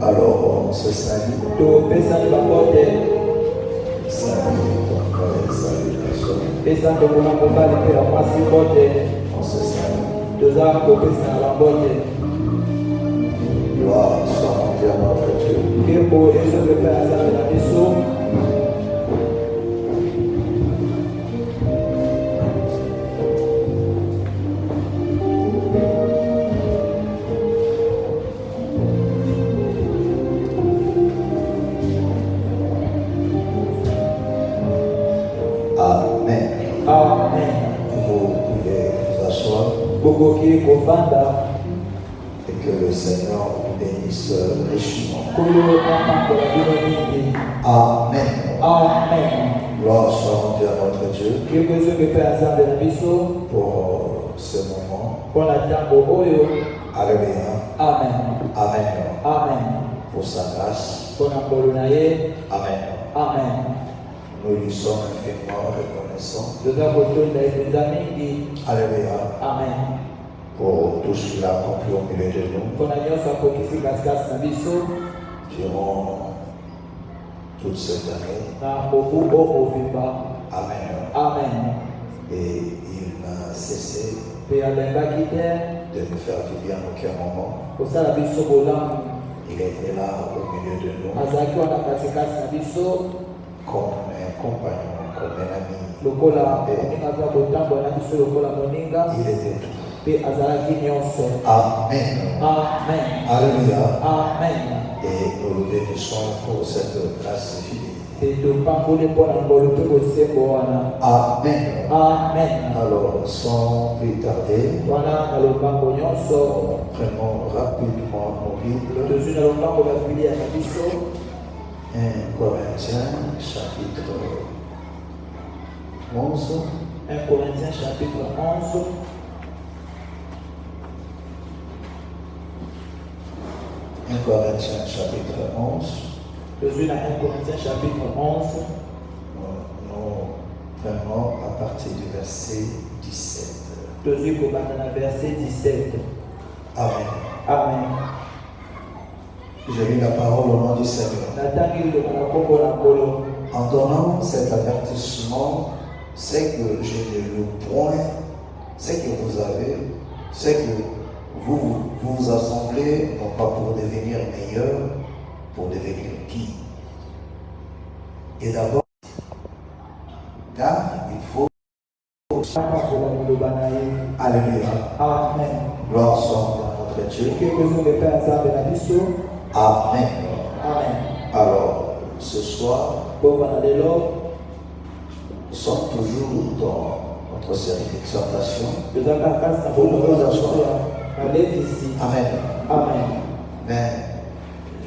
Alors on se salue. Salut ton frère, salut ta soeur. On se salue. Gloire soit rendue à notre Dieu. Amen. Amen. Vous pouvez vous asseoir et que le Seigneur vous bénisse richement. Amen. Amen. Gloire soit rendue à notre Dieu pour ce moment. Alléluia. Amen. Amen. Amen. Pour sa grâce. Amen. Amen. Nous lui sommes infiniment reconnaissants. Alléluia. Amen. Pour tout ce qu'il a accompli au milieu de nous durant toute cette année. Amen. Amen. Et il n'a cessé de nous faire du bien à aucun moment. Il était là au milieu de nous comme un compagnon, comme un ami. Il était tout. Amen. Amen. Alléluia. Amen. Et nous le bénissons pour cette grâce infinie. Amen. Amen. Alors, sans plus tarder, prenons rapidement nos Bibles. 1 Corinthiens chapitre 11. 1 Corinthiens chapitre 11. 1 Corinthiens chapitre 11. Je suis dans 1 Corinthiens chapitre 11. Nous prenons à partir du verset 17. Je suis dans le verset 17. Amen. Amen. Je lis la parole au nom du Seigneur. En donnant cet avertissement, c'est que je ne le point, c'est que vous avez, c'est que vous vous assemblez, non pas pour devenir meilleur, pour devenir qui. Et d'abord, car il faut. Alléluia. Amen. Gloire soit à notre Dieu. Amen. Amen. Alors, ce soir, nous sommes toujours dans notre série d'exhortation. Amen. Amen. Mais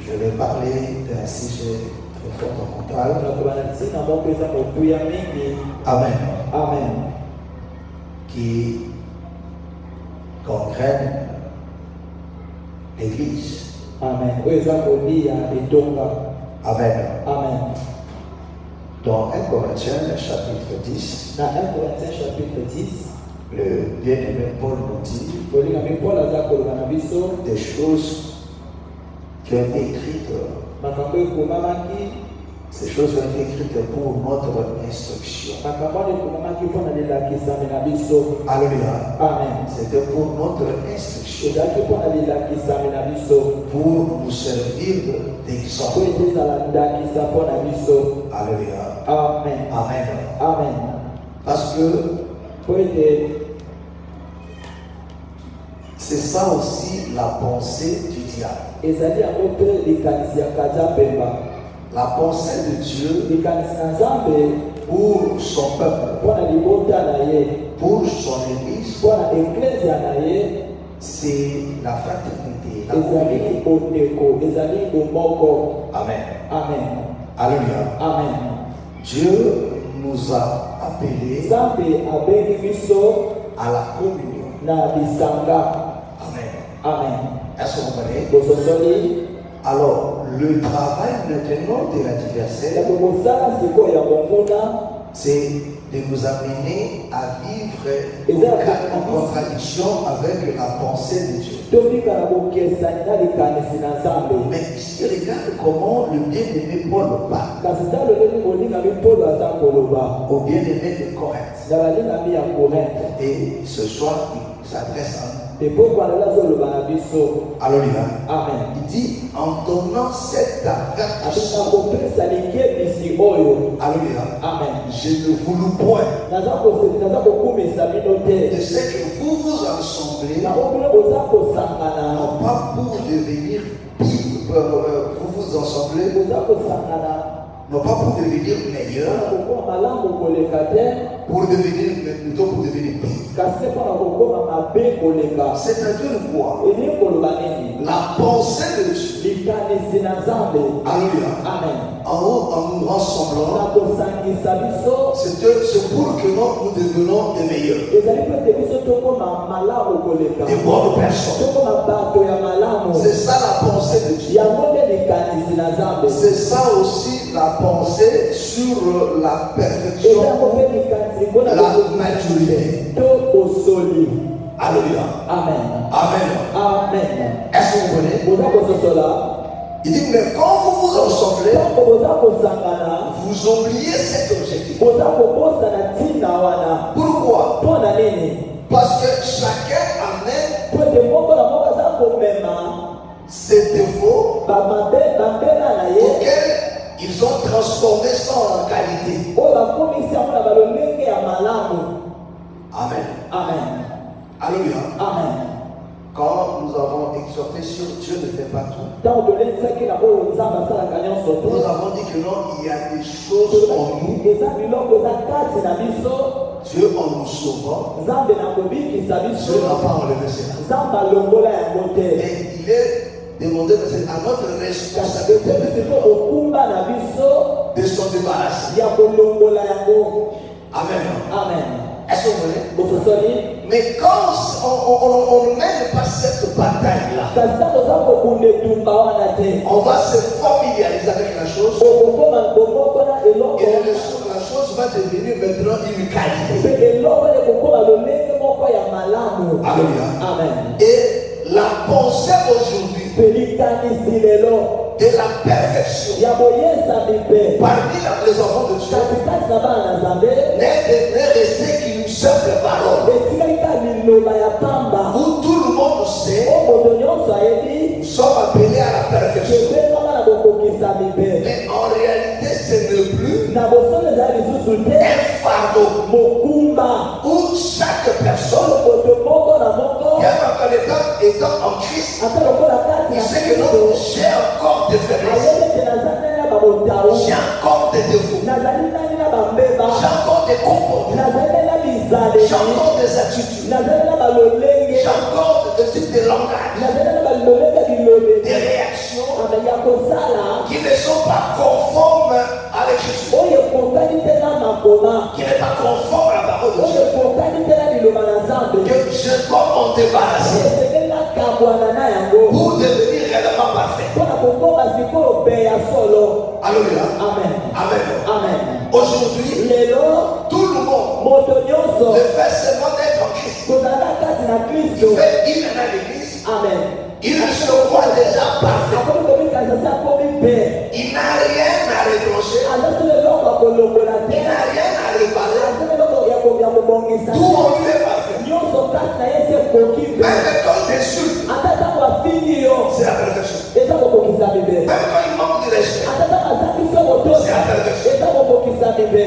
je vais parler d'un sujet très fondamental. Amen. Amen. Qui gangrène l'Église. Amen. Amen. Amen. Dans 1 Corinthiens chapitre 10, Dans 1 Corinthiens chapitre 10, le bien-aimé Paul nous dit des choses qui ont été écrites. Ces choses ont été écrites pour notre instruction. Alléluia. Amen. C'était pour notre instruction. Pour nous servir d'exemple. Alléluia. Amen. Amen. Amen. Parce que c'est ça aussi la pensée du diable. La pensée de Dieu pour son peuple, pour son église, c'est la fraternité, la communauté. Amen. Amen. Alléluia. Amen. Dieu nous a appelés à la communion. Amen. Amen. Est-ce que vous comprenez? Alors, le travail maintenant de l'adversaire, c'est de nous amener à vivre Exactement. en contradiction avec la pensée de Dieu. tobika bokesa na likanisi na Nzambe. Mais ici, regarde comment le bien-aimé Paul parle Kasi talo leli molingami Paul aza koloba au bien-aimé de Corinthe. na balingami ya Korinthe. Et ce soir, il s'adresse à nous. Epoko alela azoloba na biso. Alléluia. Amen. Il dit, en donnant cette Abika avertissement, kopesa likebisi oyo. Alléluia, Amen. je ne voulus point Naza kokumisa bino de te. ce que vous vous assemblez, Na obilo boza kosangana. non pas pour devenir pire, vous vous assemblez, Boza kosangana. non pas pour devenir meilleur, Mpona kokoma malamu koleka te. pour devenir, plutôt pour devenir pire. Kasi mpona kokoma mabe koleka. C'est-à-dire quoi? Eli koloba nini? La pensée de Dieu, Likanisi na Nzambe. Alléluia, Amen. en haut, en nous rassemblant, Na kosangisa biso. c'est pour que nous devenons des meilleurs, Ezali po ete biso tokoma malamu koleka. des bonnes personnes. Tokoma bato ya malamu. C'est ça la pensée de Dieu. Yango nde likanisi na Nzambe. C'est ça aussi la pensée sur la perfection, Ezango mpe likanisi mpona la maturité. to osoli. Alléluia. Amen. Amen. Amen. Est-ce que vous comprenez? Boza kososola. Il dit, mais quand vous vous rassemblez, Ntango boza kosangana. vous oubliez cet objectif. Boza kobosana ntina wana. Pourquoi? Mpona nini? Parce que chacun amène Po ete moko na moko aza komema ses défauts bambela na ye auxquels ils ont transformé ça en qualité. oyo bakomisi yango na balolenge ya malamu. Amen. Amen. Alléluia. Amen. Quand nous avons exhorté sur Dieu ne fait pas tout, Ntango toletisaki na oyo Nzambe asalaka nyonso nous te. avons dit que non, il y a des choses en nous. Eza biloko eza kati na biso. Dieu en nous sauvant, Nzambe na kobikisa Dieu biso. n'a pas enlevé cela. Nzambe alongola yango te. Et il est demandé mais c'est à notre Kasi responsabilité siko okumba na biso de s'en débarrasser. ya kolongola yango. Amen. Amen. Est-ce que vous voulez? Bososoli. Mais quand on ne mène pas cette bataille-là, Kasi ntango oza kokunda etumba wana te. on va se familiariser avec la chose okokoma bomoko na eloko. et la chose va devenir maintenant une qualité. Mpe eloko ekokoma lolenge moko ya malamu. Alléluia. Amen. Et la pensée aujourd'hui Mpe likanisi lelo de la perfection ya boyesami mpe parmi les enfants de Dieu katikati na bana na Nzambe n'est resté qu'une simple parole etikali ka liloba ya pamba où tout le monde sait oyo moto nyonso ayebi nous sommes appelés à la perfection. ebengama na bokokisami mpe Mais en réalité, ce n'est plus na bosolo ezali lisusu te un fardeau mokumba où chaque personne, oyo moto moko na moko même en étant en Christ, ata lokola kati il na sait que non, Kristo j'ai encore des faiblesses, ayebi ete naza nani na babotawu j'ai encore des défauts, nazali nani na bambeba j'ai encore des comportements, nazali nani na j'ai bizaleli encore des attitudes, nazali na balolenge j'ai encore des types de langage, nazali na balolenge ya bilobeli des réactions ya kosala qui ne sont pas conformes à l'écriture, oyo ekokani te na makoma qui n'est pas conforme à la parole de oyo Dieu, ekokani te na liloba na Nzambe que je dois m'en débarrasser esengeli nakabwana na yango pour devenir réellement parfait. mpona kokoma sikoyo be ya solo. Alléluia. Amen. Amen. Amen. Aujourd'hui, lelo tout le monde moto nyonso le fait seulement d'être en Christ. kozala kati na Il Kristo. fait une année d'église, Amen. il se voit déjà parfait. akomi komikasa sa akomi mpe Il n'a rien à reprocher, aza so eloko ya kolongola te il n'a rien à réparer. aza eloko ya kobongisa Tout te en lui est parfait. nyonso kati na ye se ekoki mpe Même quand il insulte, ata ntango afindi yo c'est la perfection. eza kobokisami mpe Même quand il manque de respect, ata ntango azangi so botosi eza kobokisami mpe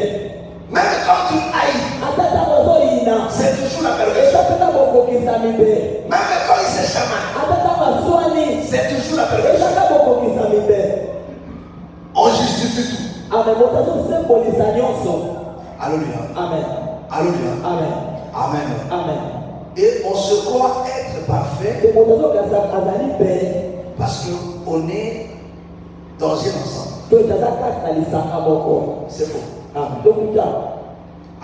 même quand il haït, ata ntango azoyina c'est toujours la eza perfection. mpena bokokisami mpe Même quand il se chamane, ata ntango aswani c'est toujours la perfection. ezaka bokokisami mpe. On justifie tout. Amen. Moto azosembolisa nyonso. Alléluia. Amen. Alléluia. Amen. Amen. Amen. Et on se croit être parfait Te moto azokasa azali mpe parce qu'on est dans un ensemble. to ete aza kati na lisanga moko. C'est faux. Amen. Tokuta.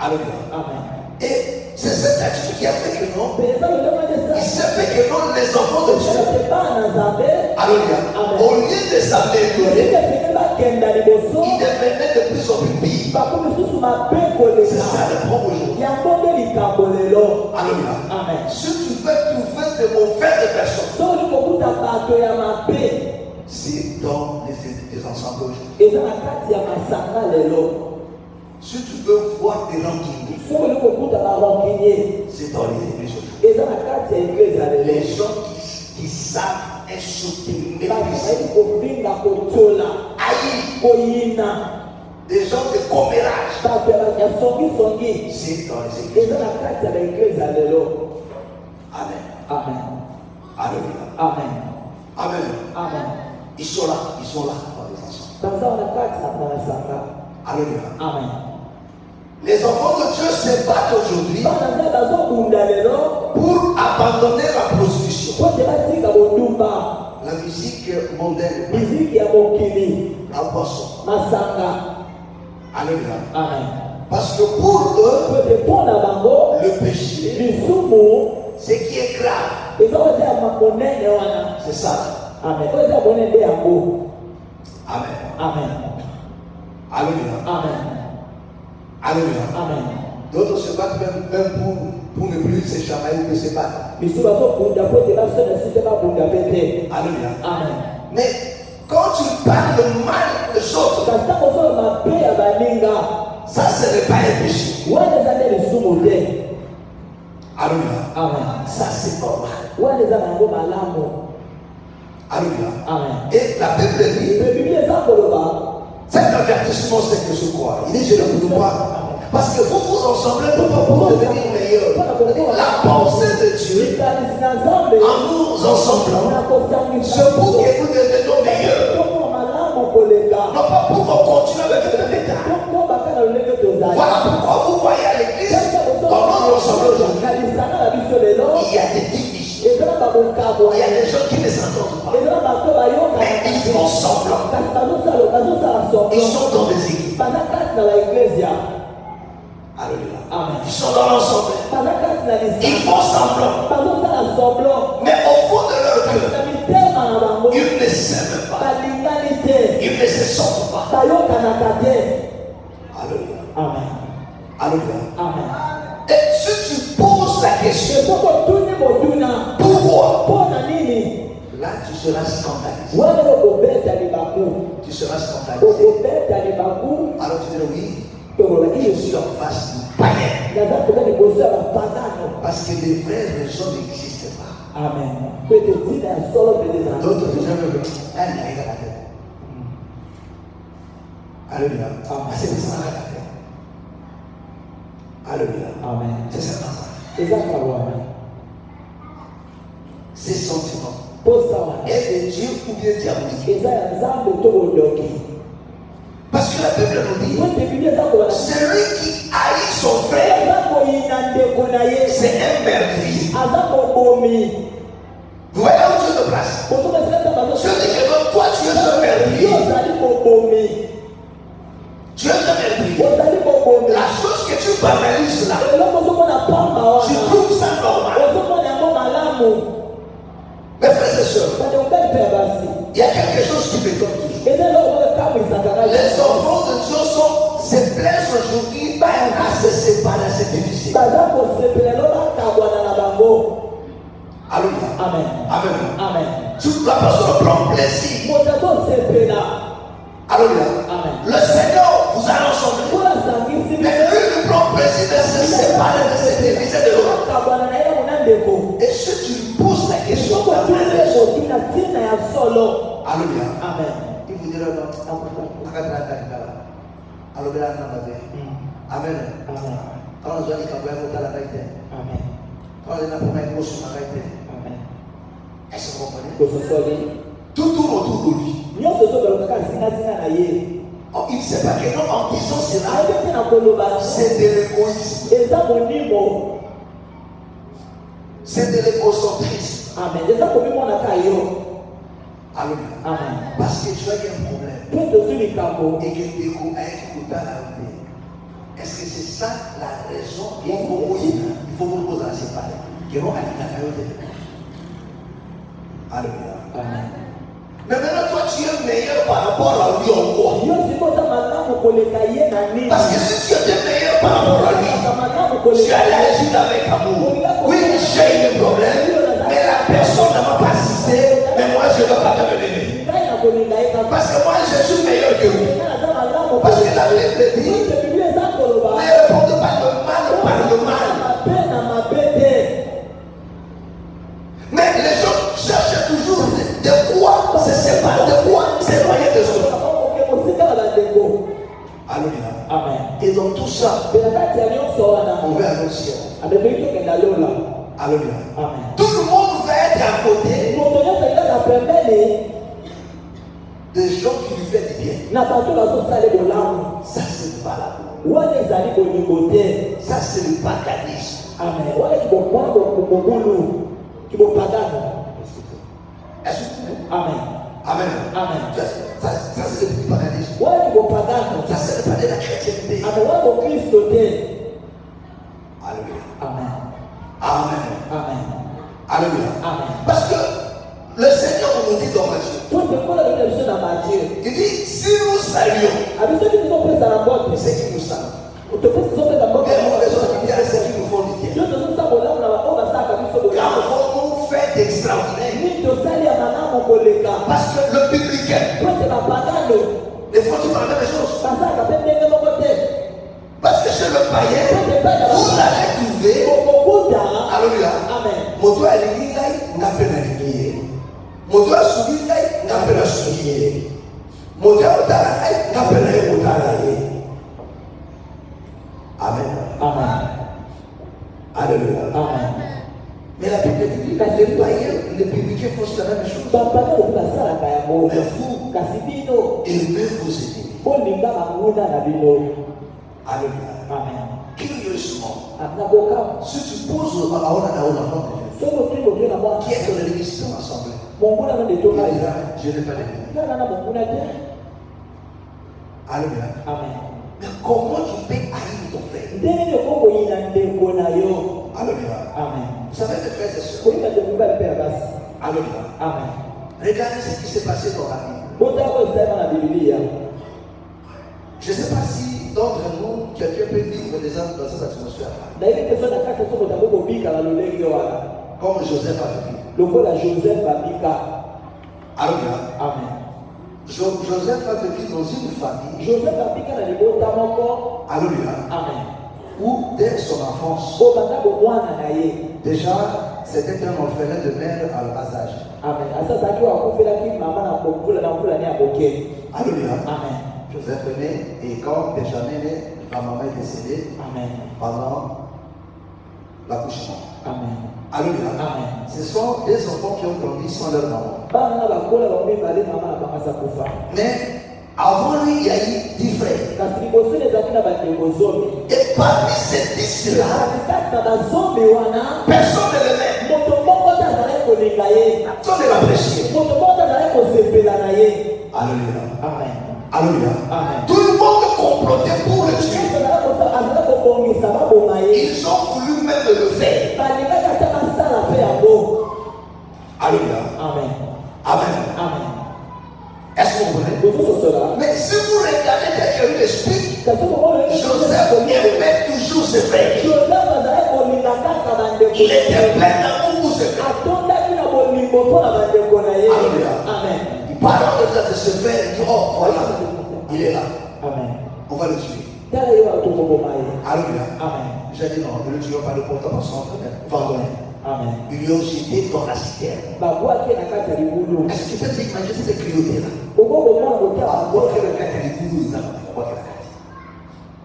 Alléluia. Amen. Et c'est cette attitude qui a fait que non, Mpe eza lolenge il eza s'est fait que non, les enfants de Dieu, ete bana na Nzambe alléluia, Amen. au lieu de s'améliorer, esike esenge il devenait de plus en plus pire. C'est ça le problème aujourd'hui. Alléluia. Amen. Si tu veux trouver de mauvaises personnes, c'est dans les ensembles aujourd'hui. Si tu veux voir des rancuniers, c'est dans les églises aujourd'hui. Les gens qui savent insulter, mépriser, haïr, des gens de commérage, c'est dans les églises. Amen. Amen. Alléluia. Amen. Amen. Amen. Ils sont là dans les ensembles. Alléluia. Amen. Les enfants de Dieu se battent aujourd'hui pour abandonner la prostitution, la musique mondaine, la boisson. Alléluia. Amen. Parce que pour eux, le péché, ce qui est grave, c'est ça. Amen. Amen. Amen. Alléluia. Amen. Alléluia. Amen. D'autres se battent même pour ne plus se chamailler ou se battre. Alléluia. Amen. Mais quand tu parles de mal des autres, ça ce n'est pas un péché. Alléluia. Amen. Ça c'est normal. Alléluia. Amen. Et la Bible dit, cet avertissement c'est que je crois. Il dit je ne vous crois. Parce que vous vous ensemblez pour devenir meilleur. La pensée de Dieu en nous ensemblant, c'est pour que nous devenions meilleurs. Non pas pour qu'on continue avec le même état. Voilà pourquoi vous voyez à l'église, dans notre ensemble aujourd'hui, il y a des divisions. Il y a des gens qui ne s'entendent pas. Mais ils font semblant. Ils sont dans des équipes. Alléluia. Amen. Ils sont dans l'ensemble. Ils font semblant. Mais au fond de leur cœur, ils ne s'aiment pas. Ils ne se sentent pas. Alléluia. Amen. Alléluia. Amen. Et si tu poses la question, pourquoi? Là, tu seras scandalisé. Tu seras scandalisé. Alors tu diras oui, je suis en face du païen. Parce que les vraies raisons n'existent pas. Amen. D'autres gens veulent un naïf à la tête. Alléluia. C'est ça à la tête. Alléluia. Amen. C'est ça. Ces sentiments. Est-ce de Dieu ou bien diabolique? Parce que la Bible nous dit, celui qui haït son frère, c'est un meurtrier. Vous voyez où Dieu te place? Je dis que même toi, tu es un meurtrier. Tu es un meurtrier. La chose que tu banalises là, tu trouves ça normal. Mes frères et sœurs, il y a quelque chose qui m'étonne toujours. Les enfants de Dieu se plaisent aujourd'hui à se séparer, c'est difficile. Alléluia. Amen. Amen. Amen. La personne prend plaisir. Alléluia. Amen. Le Seigneur vous a ensemble. Mais lui ne prend plaisir de se séparer, de se diviser de l'autre. Et si tu lui poses la question, alléluia. Amen. Il vous dira non. Alléluia. Amen. Amen. Quand on dit qu'on va voter la vérité, Amen. quand on dit qu'on va voter la vérité, Amen. est-ce que vous comprenez? Tout tourne autour de lui. Oh, il ne sait pas que non, en disant cela, c'est de l'égoïsme. C'est de l'égocentrisme. Amen. Alléluia. Amen. Parce que tu as un problème. Et que tu as écouté la vie. Est-ce que c'est ça la raison? Il faut vous poser à séparer. Que non, Alléluia. Amen. Mais maintenant, toi, tu tu es meilleur par rapport à lui en quoi? Parce que si tu étais meilleur par rapport à lui, tu allais agir avec amour. Oui, j'ai eu un problème, mais la personne ne m'a pas assisté, mais moi je dois pas me l'aimer. Parce que moi je suis meilleur que lui. Parce que la Bible dit, ne répondez pas le mal par le mal. Mais les gens cherchent toujours de quoi se séparer, de quoi s'éloigner des autres. Alléluia. Amen. Et dans tout ça, on va aller au ciel. Alléluia. Amen. Tout le monde va être à côté des gens qui lui font du bien. Ça, c'est le balade. Ça, c'est le paganisme. Amen. Est-ce que Amen. Amen. Amen. Ça, c'est le paganisme. Ça, c'est le de la chrétienté. Alléluia. Amen. Amen. Amen. Alléluia. Amen. Parce que le Seigneur nous dit dans Matthieu, il dit, si nous saluons, c'est qui nous salue. Et nous faisons du bien à ceux qui nous font du bien. Car nous fait d'extraordinaire. Parce que le publicain, des fois tu parles la même chose. Parce que chez le païen, vous allez trouver, alléluia, mon doigt est lié, n'a pas lié. Mon doigt est souillé, n'a pas souillé. Mon doigt est n'a pas lié. Amen. Amen. Alléluia. Amen. Mais la Bible dit que les païens, les publicains font la même chose. Mais vous, aimez vos ennemis. Alléluia. Amen. Curieusement, Amen. si tu poses à qui est ton ennemi si tu m'assemblée, il dira, je n'ai pas d'ennemi. Alléluia. Amen. Mais comment tu peux haïr ton frère? Alléluia. Amen. Vous savez, mes frères et sœurs, alléluia. Amen. Regardez ce qui s'est passé dans la Bible. Je ne sais pas si d'entre nous, quelqu'un peut vivre déjà dans cette atmosphère-là. Comme Joseph a vécu. Alléluia. Amen. Joseph a vécu dans une famille. Alléluia. Amen. Où dès son enfance, déjà c'était un orphelin de mère à bas âge. Amen. Alléluia. Amen. Joseph est né et quand Benjamin est né, la maman est décédée Amen. pendant l'accouchement. Amen. Alléluia. Amen. Ce sont des enfants qui ont grandi sans leur maman. Mais avant lui, il y a eu 10 frères. Et parmi ces 10-là, personne ne les met. Personne ne l'apprécie. Alléluia. Amen. Alléluia. Amen. Tout le monde complotait pour le tuer. Ils ont voulu même le faire. Alléluia. Amen. Amen. Amen. Est-ce que vous comprenez? Mais si vous regardez quelqu'un qui explique, Joseph aimait toujours ses frères. Il était plein d'amour pour ses frères. Alléluia. Amen. Il parle de ses frères, il dit, oh voilà, il est là. Amen. On va le tuer. Alléluia. Amen. J'ai dit non, ne le tuons pas, le porte par son frère. Vendons. Amen. Ils lui ont jeté dans la citerne. Est-ce que tu peux t'imaginer cette cruauté-là?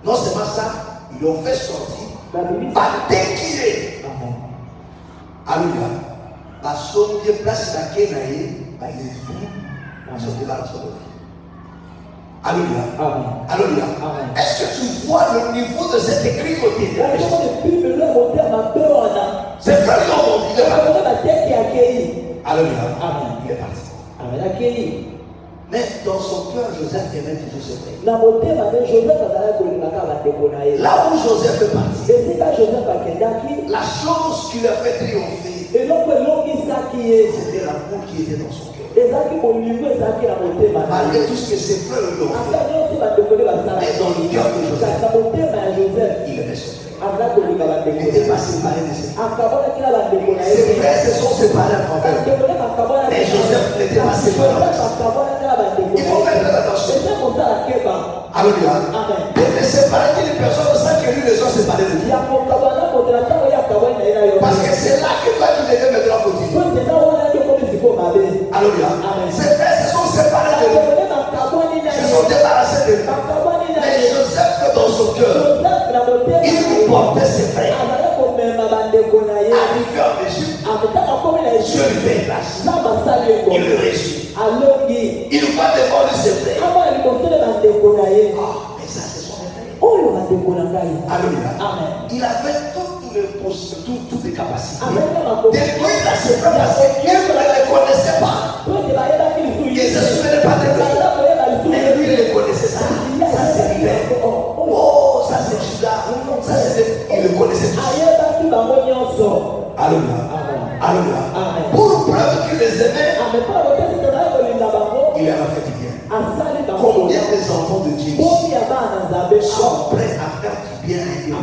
Non seulement ça, ils l'ont fait sortir par déguisé. Alléluia. La somme de place dans laquelle il est sauté là. Alléluia. Alléluia. Est-ce que tu vois le niveau de cette cruauté? C'est frère qui ont vendu. Alléluia. Il est parti. Mais dans son cœur, Joseph aimait toujours ses frères. Là où Joseph est parti, la chose qui lui a fait triompher, c'était l'amour qui était dans son cœur. Malgré tout ce que ses frères lui ont fait. Mais dans le cœur de Joseph, il aimait son frère. Il n'était pas séparé de ses frères. Ses frères se sont séparés à travers. Mais Joseph n'était pas séparé. Il faut faire très attention. Alléluia. Les séparer d'une personne sans que lui ne soit séparé de lui. Parce que c'est là que toi tu deviens maintenant fautif. Alléluia. Ses frères se sont séparés de lui. Se sont débarrassés de lui. Mais Joseph, dans son cœur, il lui portait ses frères. Arrivé en Égypte, Dieu lui fait grâce. Il le réussit. Il voit devant lui ses frères. Ah, mais ça, c'est son frère. Alléluia. Il avait toutes les capacités. Depuis la séparation, parce qu'il ne les connaissait pas. Il ne se souvenait pas de lui. Mais lui, il les connaissait ça. Ça, c'est Libère. Oh, ça, c'est Judas. Ça, c'est... Il le connaissait tous. Alléluia. Alléluia. Pour preuve qu'il les aimait, il leur a fait du bien. Combien des enfants de Dieu sont prêts à faire du bien à Dieu?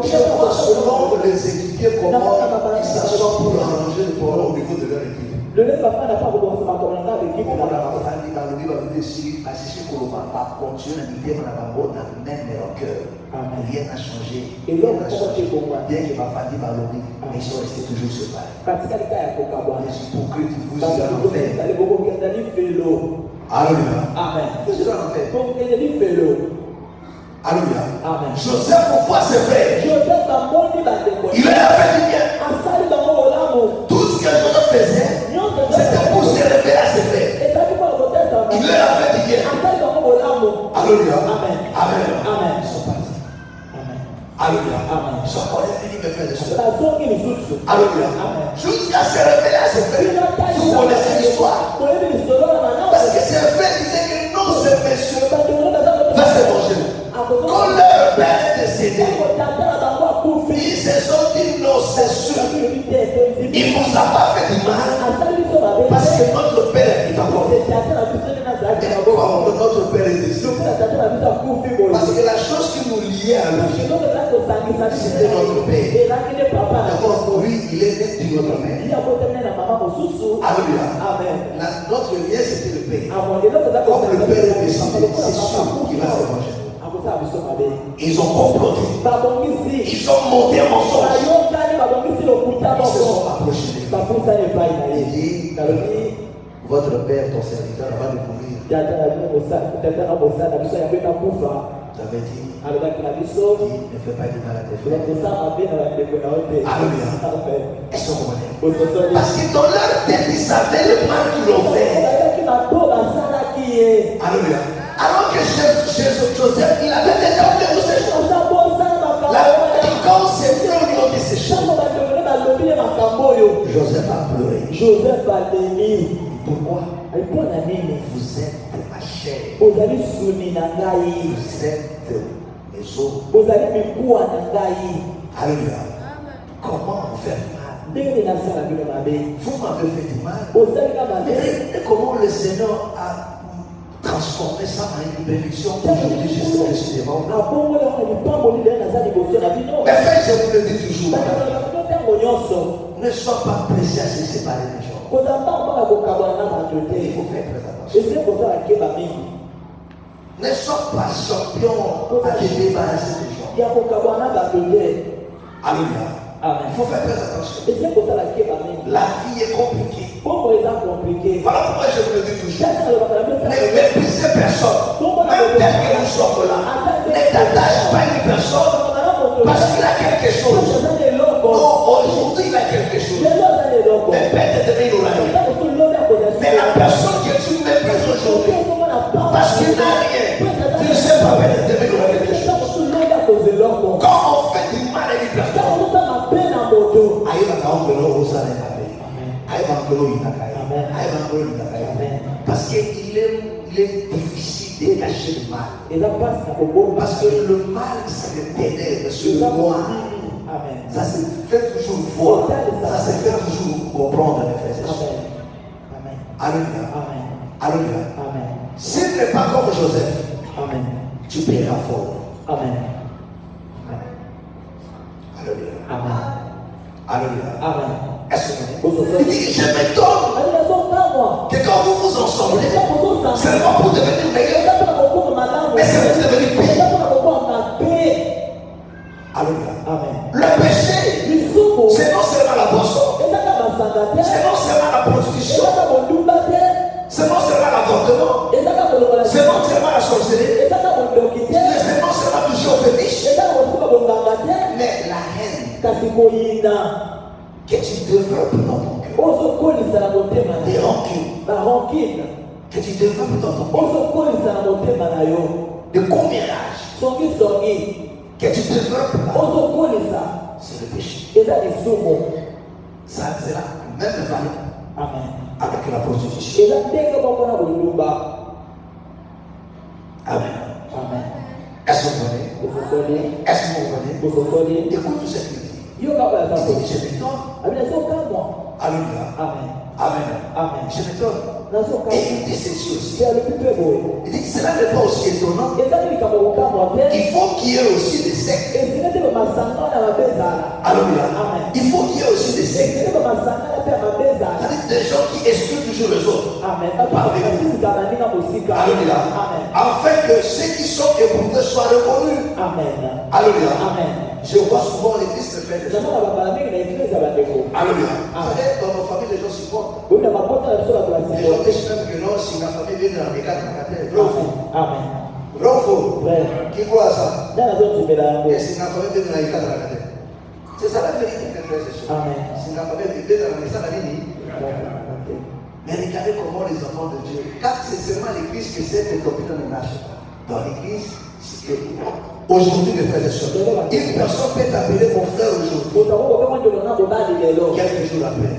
Je vois souvent les équipiers comment ils s'assoient pour arranger le problème au niveau de leur équipe. On a rien n'a changé. Bien que ma famille m'a lobby, mais ils sont restés toujours séparés. Les hypocrites, vous êtes en enfer. Alléluia. Amen. Vous êtes en enfer. Alléluia. Amen. Joseph voit ses frères. Il leur a fait du bien. Tout ce que Joseph faisait, c'était pour se révéler à ses frères. Il leur a fait du bien. Alléluia. Amen. Amen. Ils sont partis. Alléluia. Ils sont encore venus me faire des choses. Alléluia. Jusqu'à se révéler à ses frères. Vous connaissez l'histoire. Parce que ses frères disaient que non, ce monsieur va se manger. Quand leur père est décédé, ils se sont dit non, c'est sûr. Il ne nous a pas fait du mal. Parce que notre père est mort. Et comme notre père est décédé. Parce que la chose qui nous liait à lui, c'était notre père. D'abord, lui, il est né de notre mère. Alléluia. Notre lien, c'était le père. Comme le père est décédé, c'est sûr qu'il va se manger. Ils ont comploté. Ils ont monté un mensonge. Ils se sont approchés de lui. Il dit, votre père, ton serviteur, avant de mourir, j'avais dit, ne fais pas du mal à tes frères. Alléluia. Ils sont condamnés. Parce que dans leur tête, ils savaient le mal qu'ils ont fait. Alléluia. Alors que Joseph, il avait déjà oublié toutes ces choses. Quand ses frères lui ont dit ces choses, Joseph a pleuré. Pourquoi? Vous êtes ma chair. Vous êtes mes os. Alléluia. Comment vous faire mal? Vous m'avez fait du mal. Et comment le Seigneur a transformé ça en une bénédiction aujourd'hui jusqu'à l'excellence. Mais frère, je vous le dis toujours, ne sois pas pressé à se séparer des gens. Il faut faire très attention. Ne sois pas champion à te débarrasser des gens. Alléluia. Il faut faire très attention. La vie est compliquée. Voilà pourquoi je vous le dis toujours. Ne méprisez personne. Même tel que nous sommes là. Ne t'attache pas à une personne parce qu'il a quelque chose. Non, aujourd'hui il a quelque chose. Mais peut-être demain il aura rien. Mais la personne que tu méprises aujourd'hui, parce qu'il n'a rien, tu ne sais pas, peut-être demain il aura quelque chose. Quand on fait du mal à une personne, parce qu'il est difficile de cacher le mal. Parce que le mal, c'est le ténèbres, c'est le noir. Ça se fait toujours voir. Ça se fait toujours comprendre, mes frères et sœurs. Alléluia. Amen. Alléluia. Amen. S'il n'est pas comme Joseph, Amen. tu paieras fort. Amen. Alléluia. Amen. Alléluia. Amen. Est-ce que vous il dit, je m'étonne que quand vous vous ensemblez, c'est pas pour devenir meilleur, mais c'est pour devenir pire. Alléluia. Amen. Le péché, c'est non seulement la boisson, c'est non seulement la prostitution, c'est non seulement l'avortement, c'est non seulement la sorcellerie, c'est non seulement toucher au fétiche, mais la haine que tu développes dans ton cœur, des rancunes que tu développes dans ton cœur, de commérage que tu développes là, c'est le péché. Ça sera même valable Amen. avec la prostitution. Amen. Amen. Est-ce que vous comprenez? Est-ce que vous comprenez? Écoute tout ce qu'il dit. Il dit, je m'étonne. Alléluia. Amen. Amen. Amen. Je m'étonne. Et il dit ceci aussi. Il dit, cela n'est pas aussi étonnant. Il faut qu'il y ait aussi des sectes. Alléluia. Il faut qu'il y ait aussi des sectes. C'est-à-dire des gens qui excluent toujours les autres. Alléluia. Afin que ceux qui sont éprouvés soient reconnus. Alléluia. Je vois souvent l'église se faire des choses. Alléluia. Vous savez, dans nos familles, les gens supportent. Les gens disent même que non, si ma famille vient dans les cas de vrai ou faux? Vrai ou faux? Qui croit à ça? Et si ma famille vient dans les cas de c'est ça la vérité, mes frères et sœurs. Si ma famille vient dans les cas de mais regardez comment les enfants de Dieu, quand c'est seulement l'église que c'est que l'hôpital ne marche pas. Dans l'église, aujourd'hui, mes frères et sœurs, une personne peut t'appeler mon frère aujourd'hui. Quelques jours après,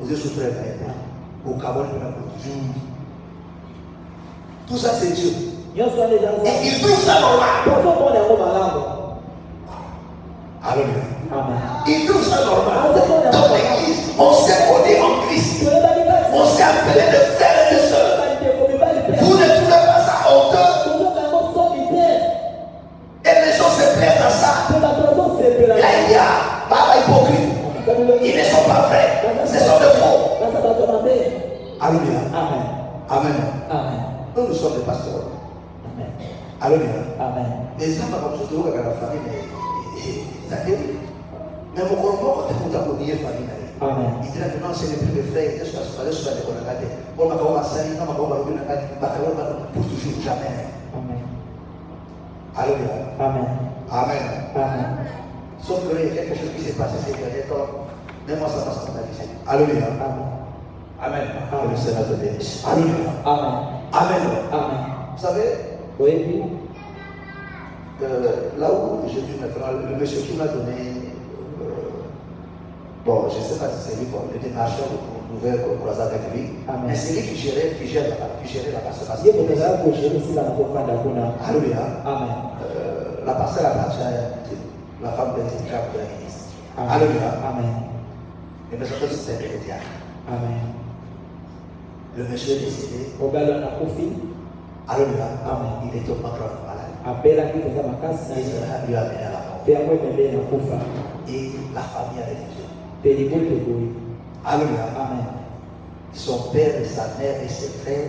vous êtes souffré au Cameroun. Tout ça, c'est Dieu. Et il trouve ça normal. Alléluia. Il trouve ça normal. Dans l'église, on s'est connus en Christ. On s'est appelé de frères et de sœurs. Vous ne trouvez pas ça honteux? Et les gens se plaisent à ça. Là, il y a pas hypocrite. Ils ne sont pas vrais. Ce sont des faux. Alléluia. Amen. Nous sommes des pasteurs. Alléluia. Les hommes comme ça, tu vois, la famille, mais mon corps, quand tu as famille, il dit que non, c'est les plus de frères, est-ce que ça se passe sur la décollagade? On m'a dit, ça, on m'a dit, pour toujours, jamais. Alléluia. Amen. Sauf que là, il y a quelque chose qui s'est passé ces derniers temps. Même moi, ça m'a scandalisé. Alléluia. Amen. Que le Seigneur te bénisse. Alléluia. Amen. Vous savez, là où j'ai vu maintenant, le monsieur qui m'a donné, bon, je ne sais pas si c'est lui, bon, le démarcheur pour nouvelle croisade avec lui, mais c'est lui qui gère la parcelle. Alléluia. La parcelle appartient à la femme de l'église. Alléluia. Et nous sommes tous des chrétiens. Le monsieur est décédé. Alléluia. Il est tombé malade. Il sera lui amené à la mort. Et la famille a refusé. Alléluia. Son père et sa mère et ses frères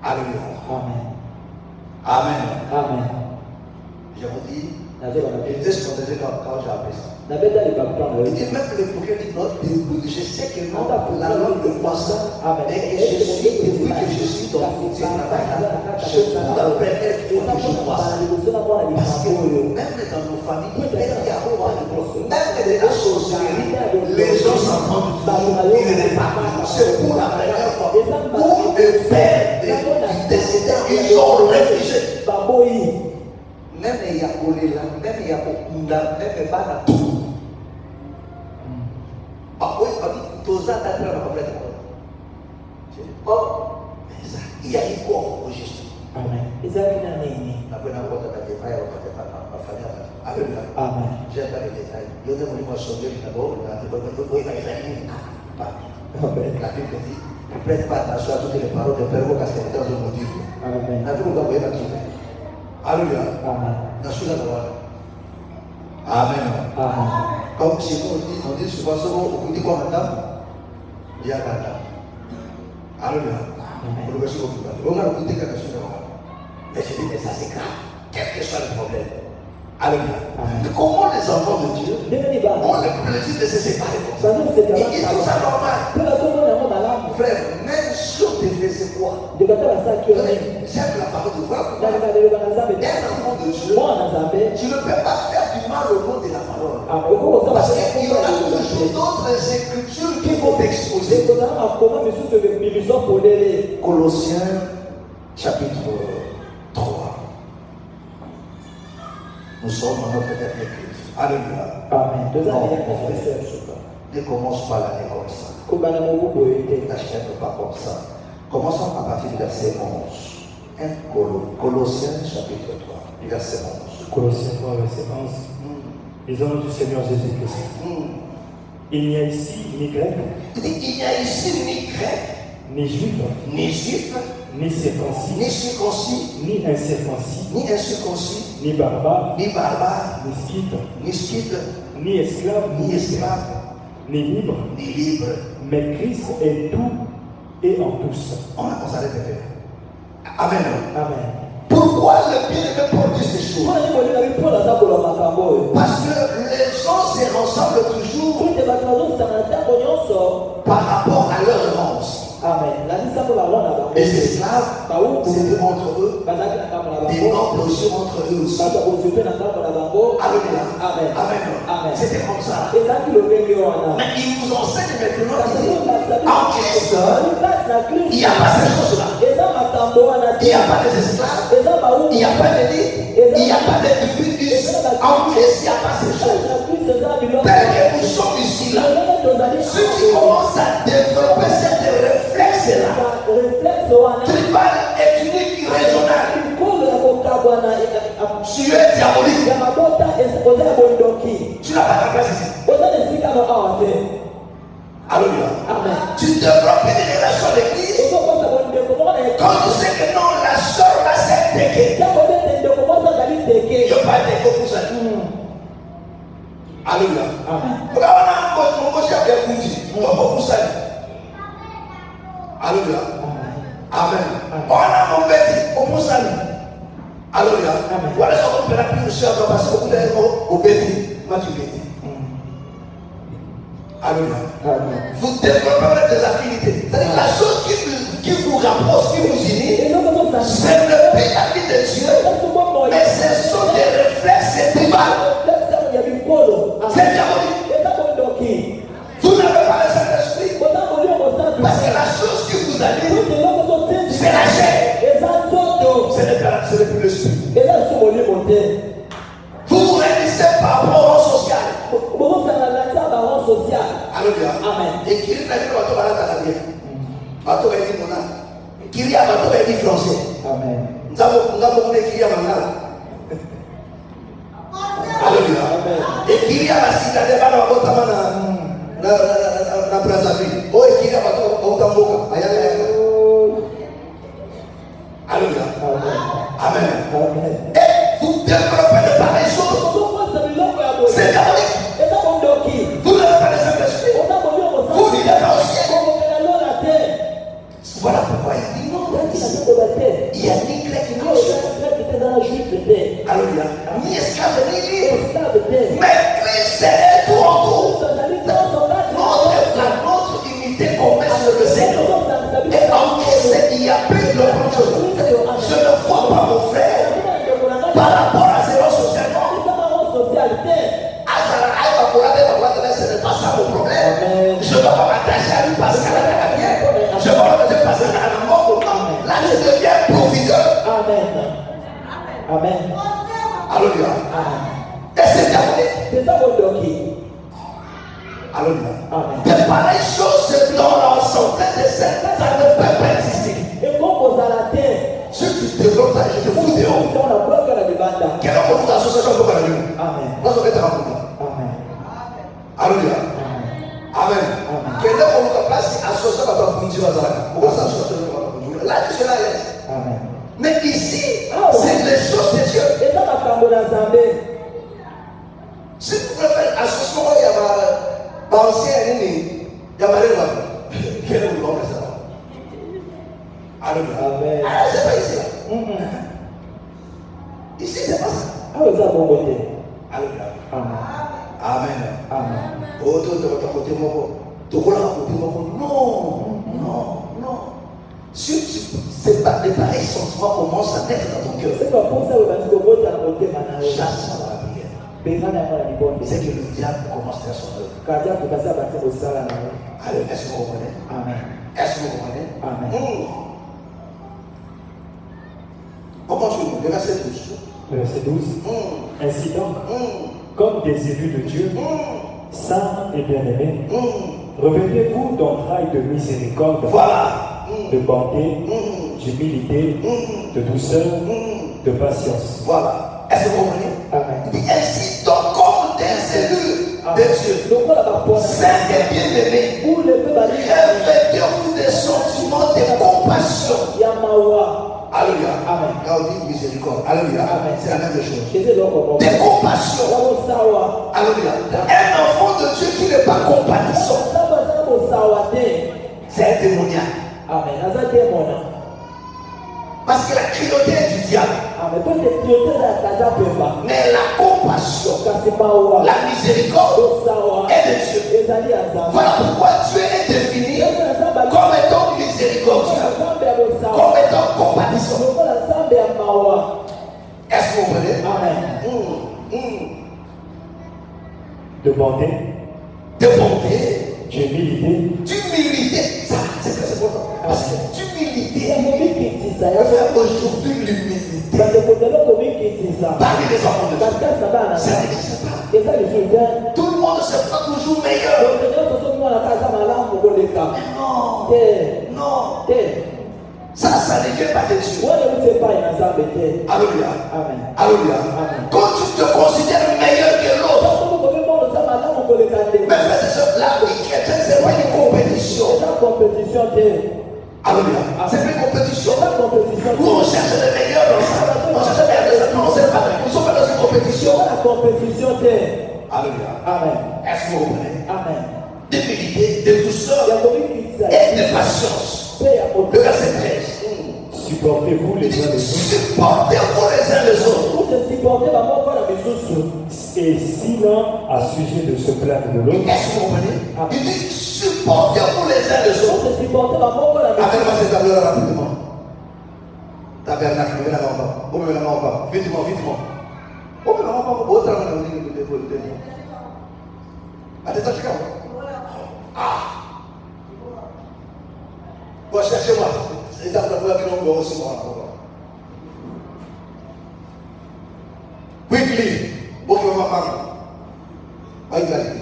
Alléluia. Amen. Je vous dis, je sais quand j'ai appris ça. Il dit même le procureur dit non, je sais que non, la langue de poisson, et que je suis, depuis que je suis dans ce travail-là, je vous apprenais qu'il faut que je vois ça. Parce que même dans nos familles, il y a même de la sorcellerie, les gens s'entendent toujours, ils ne pas. C'est pour la première fois. Pour le père des décédés, ils ont réfléchi. Même il y a Kolela, même il y a Okunda, même il y a tout. Ah oui, tout ça, tu as fait la complète. Oh, mais ça, il y a eu quoi au juste? Amen. J'aime pas les détails. Il y a des gens qui vont changer d'abord. La Bible dit, ne prête pas attention à toutes les paroles de Père parce qu'elles sont dans le motif. Amen. La Bible va la trouver. Alléluia. Amen. Amen. Amen. Comme chez nous, on dit souvent, on dit quoi madame? Il y a madame. Alléluia. On va écouter quelque chose. Mais je dis, mais ça c'est grave. Quel que soit le problème. Alléluia. Mais comment les enfants de Dieu ont le plaisir de se séparer comme ça? Ils trouvent ça normal. Frère, même si on te faisait quoi? J'aime la parole de Dieu. Un enfant de Dieu, tu ne peux pas faire du mal au nom de la parole. Parce qu'il y aura toujours d'autres écritures qui vont t'exposer. Colossiens chapitre 3. Nous sommes dans notre dernier culte. Alléluia. Amen. Ne commence pas l'année comme ça. N'achète pas comme ça. Commençons à partir du verset 11. Colossiens chapitre 3, du verset 11. Colossiens 3, verset 11. Les hommes du Seigneur Jésus-Christ. Il n'y a ici ni grec. Il n'y a ici ni grec, Ni juif. ni juif, Ni circoncis. ni circoncis, Ni incirconcis. ni incirconcis, Ni barbare. ni barbare, Ni skite. ni skite, Ni esclave. ni esclave, Ni libre. ni libre. Mais Christ est tout et en tous. On s'arrête de faire. Amen. Amen. Pourquoi le bien-aimé porte ces choses? Parce que les gens se ressemblent toujours par rapport à leur errance. Les esclaves, c'était entre eux. Des nobles aussi entre eux aussi. Alléluia. Amen. Amen. C'était comme ça. Mais il nous enseigne maintenant qu'en Christ, il n'y a pas ces choses-là. Il n'y a pas des esclaves. Il n'y a pas d'élite. Il n'y a pas de tribus. En Christ, il n'y a pas ces choses. Tel que nous sommes ici là, ceux qui commencent à développer cette réflexe-là, tribal, ethnique, régional, tu es diabolique. Tu n'as pas ta place ici. Alléluia. Tu développes une relation d'église. Quand tu sais que non, la soeur là c'est Teke. Je parle de pour ça. Alléluia. Alléluia. Amen. On a mon petit au Moussani. Alléluia. Voilà ce qu'on peut appeler le chef parce que vous avez au petit. Alléluia. Vous développez des affinités. C'est-à-dire la chose qui vous rapproche, qui vous unit, c'est le pays la vie de Dieu, mais ce sont des réflexes tribaux. C'est diabolique. Vous n'avez pas le Saint-Esprit parce que la chose qui vous anime, c'est la chair. Ce n'est plus le Esprit. Vous vous réunissez par rapport au social. Alléluia. Amen. Et qui est la vie de votre malade à la vie? Bateau est dit mon âme. Qui est à bateau est dit français. Amen. Nous avons qui est à mon âme. Alléluia. Et qui est à la citadelle à la Botamana, la Brazzaville. Oh, et qui est à bateau au Tamboka. Alléluia. Amen. Et vous développez de pareilles choses. C'est diabolique. Vous n'avez pas les Saint-Esprit. Vous vivez dans le ciel. Voilà pourquoi il dit non. Il y a ni grec ni juif. Alléluia. Ni esclave ni libre. Mais Christ est tout en tout. Notre unité commence sur le Seigneur. Et en Christ, il y a plus de chose. Je ne crois pas mon frère par rapport à ces socialement. Ce n'est pas ça mon problème. Je ne dois pas m'attacher à lui parce qu'elle a bien. Je ne dois pas m'attacher parce qu'elle a la mort. Là, je deviens profiteur. Amen. Alléluia. Et c'est diabolique. Alléluia. De pareilles choses dans l'ensemble de certains, ça ne peut pas exister. Si tu développes ça, je te fous dehors. Quelle autre association peut faire le Amen. Moi, je vais te rendre. Amen. Alléluia. Amen. Quelle autre place association à ton Bunji Bazara? Pourquoi ça association à ton Bunji? Là, tu seras à l'aise. Amen. Mais ici, c'est les choses de Dieu. Si vous voulez faire association, il y a ma ancien ennemi, il y a ma réunion. Quel est le nom de ça? Alléluia. Amen. Ah, c'est pas ici là. Ici, c'est pas ça. Alléluia. Amen. Amen. Amen. Oh, toi, tu vas côté mon non, non, non. Si c'est pas des pareils sentiments commencent à naître dans ton cœur, chasse ça dans la prière. C'est que le diable commence à faire son œuvre. Allez, est-ce que vous comprenez? Amen. Est-ce que vous comprenez? Amen. On continue, le verset 12. Verset 12. Ainsi donc, comme des élus de Dieu, saints et bien-aimés, revêtez-vous d'entrailles de miséricorde, Voilà. de bonté, d'humilité, de douceur, de patience. Voilà. Est-ce que vous comprenez? Amen. Il dit ainsi donc comme des élus de Dieu, saints et bien-aimés, revêtez-vous des sentiments de compassion. Alléluia. Amen. Là, on dit miséricorde. Alléluia. Amen. C'est la même chose. Des Des compassions. Alléluia. Un enfant de Dieu qui n'est pas compatissant, c'est un démoniaque. Parce que la cruauté est du diable. Mais la compassion, la miséricorde est de Dieu. Voilà pourquoi Dieu est défini comme étant miséricordieux, comme étant compatissant. Est-ce que vous comprenez? De bonté, De bonté, d'humilité, d'humilité. Ça, c'est très important. Parce que d'humilité, on fait aujourd'hui l'humilité. Parmi les enfants de Dieu, ça n'existe pas. Tout le monde se prend toujours meilleur. Non, non. Ça ne vient pas de Dieu. Alléluia. Alléluia. Quand tu te considères meilleur que l'autre, mais frères et sœurs, la vie chrétienne, c'est pas une compétition. Alléluia. C'est pas une compétition. Où on cherche les meilleurs dans ça. On cherche les meilleurs dans ça. Non, c'est pas. Nous sommes dans une compétition. Alléluia. Amen. Est-ce que vous comprenez? Amen. D'humilité, de douceur et de patience. Le verset 13. supportez-vous les uns les autres, Supportez-vous les uns les autres. et si l'un a sujet de se plaindre de l'autre, Est-ce que vous comprenez? Il dit supportez-vous les uns les autres. Appelle-moi cette table-là rapidement. Tabernacle, mets la main en bas. Mets la main en bas. Vite-moi, vite-moi. Mets la main en bas. Autre main en bas. Attends, je Ah! Bon, cherchez-moi. C'est ça pour la qui l'ont aussi. Quickly. Bon, je vais m'apprendre. Amen.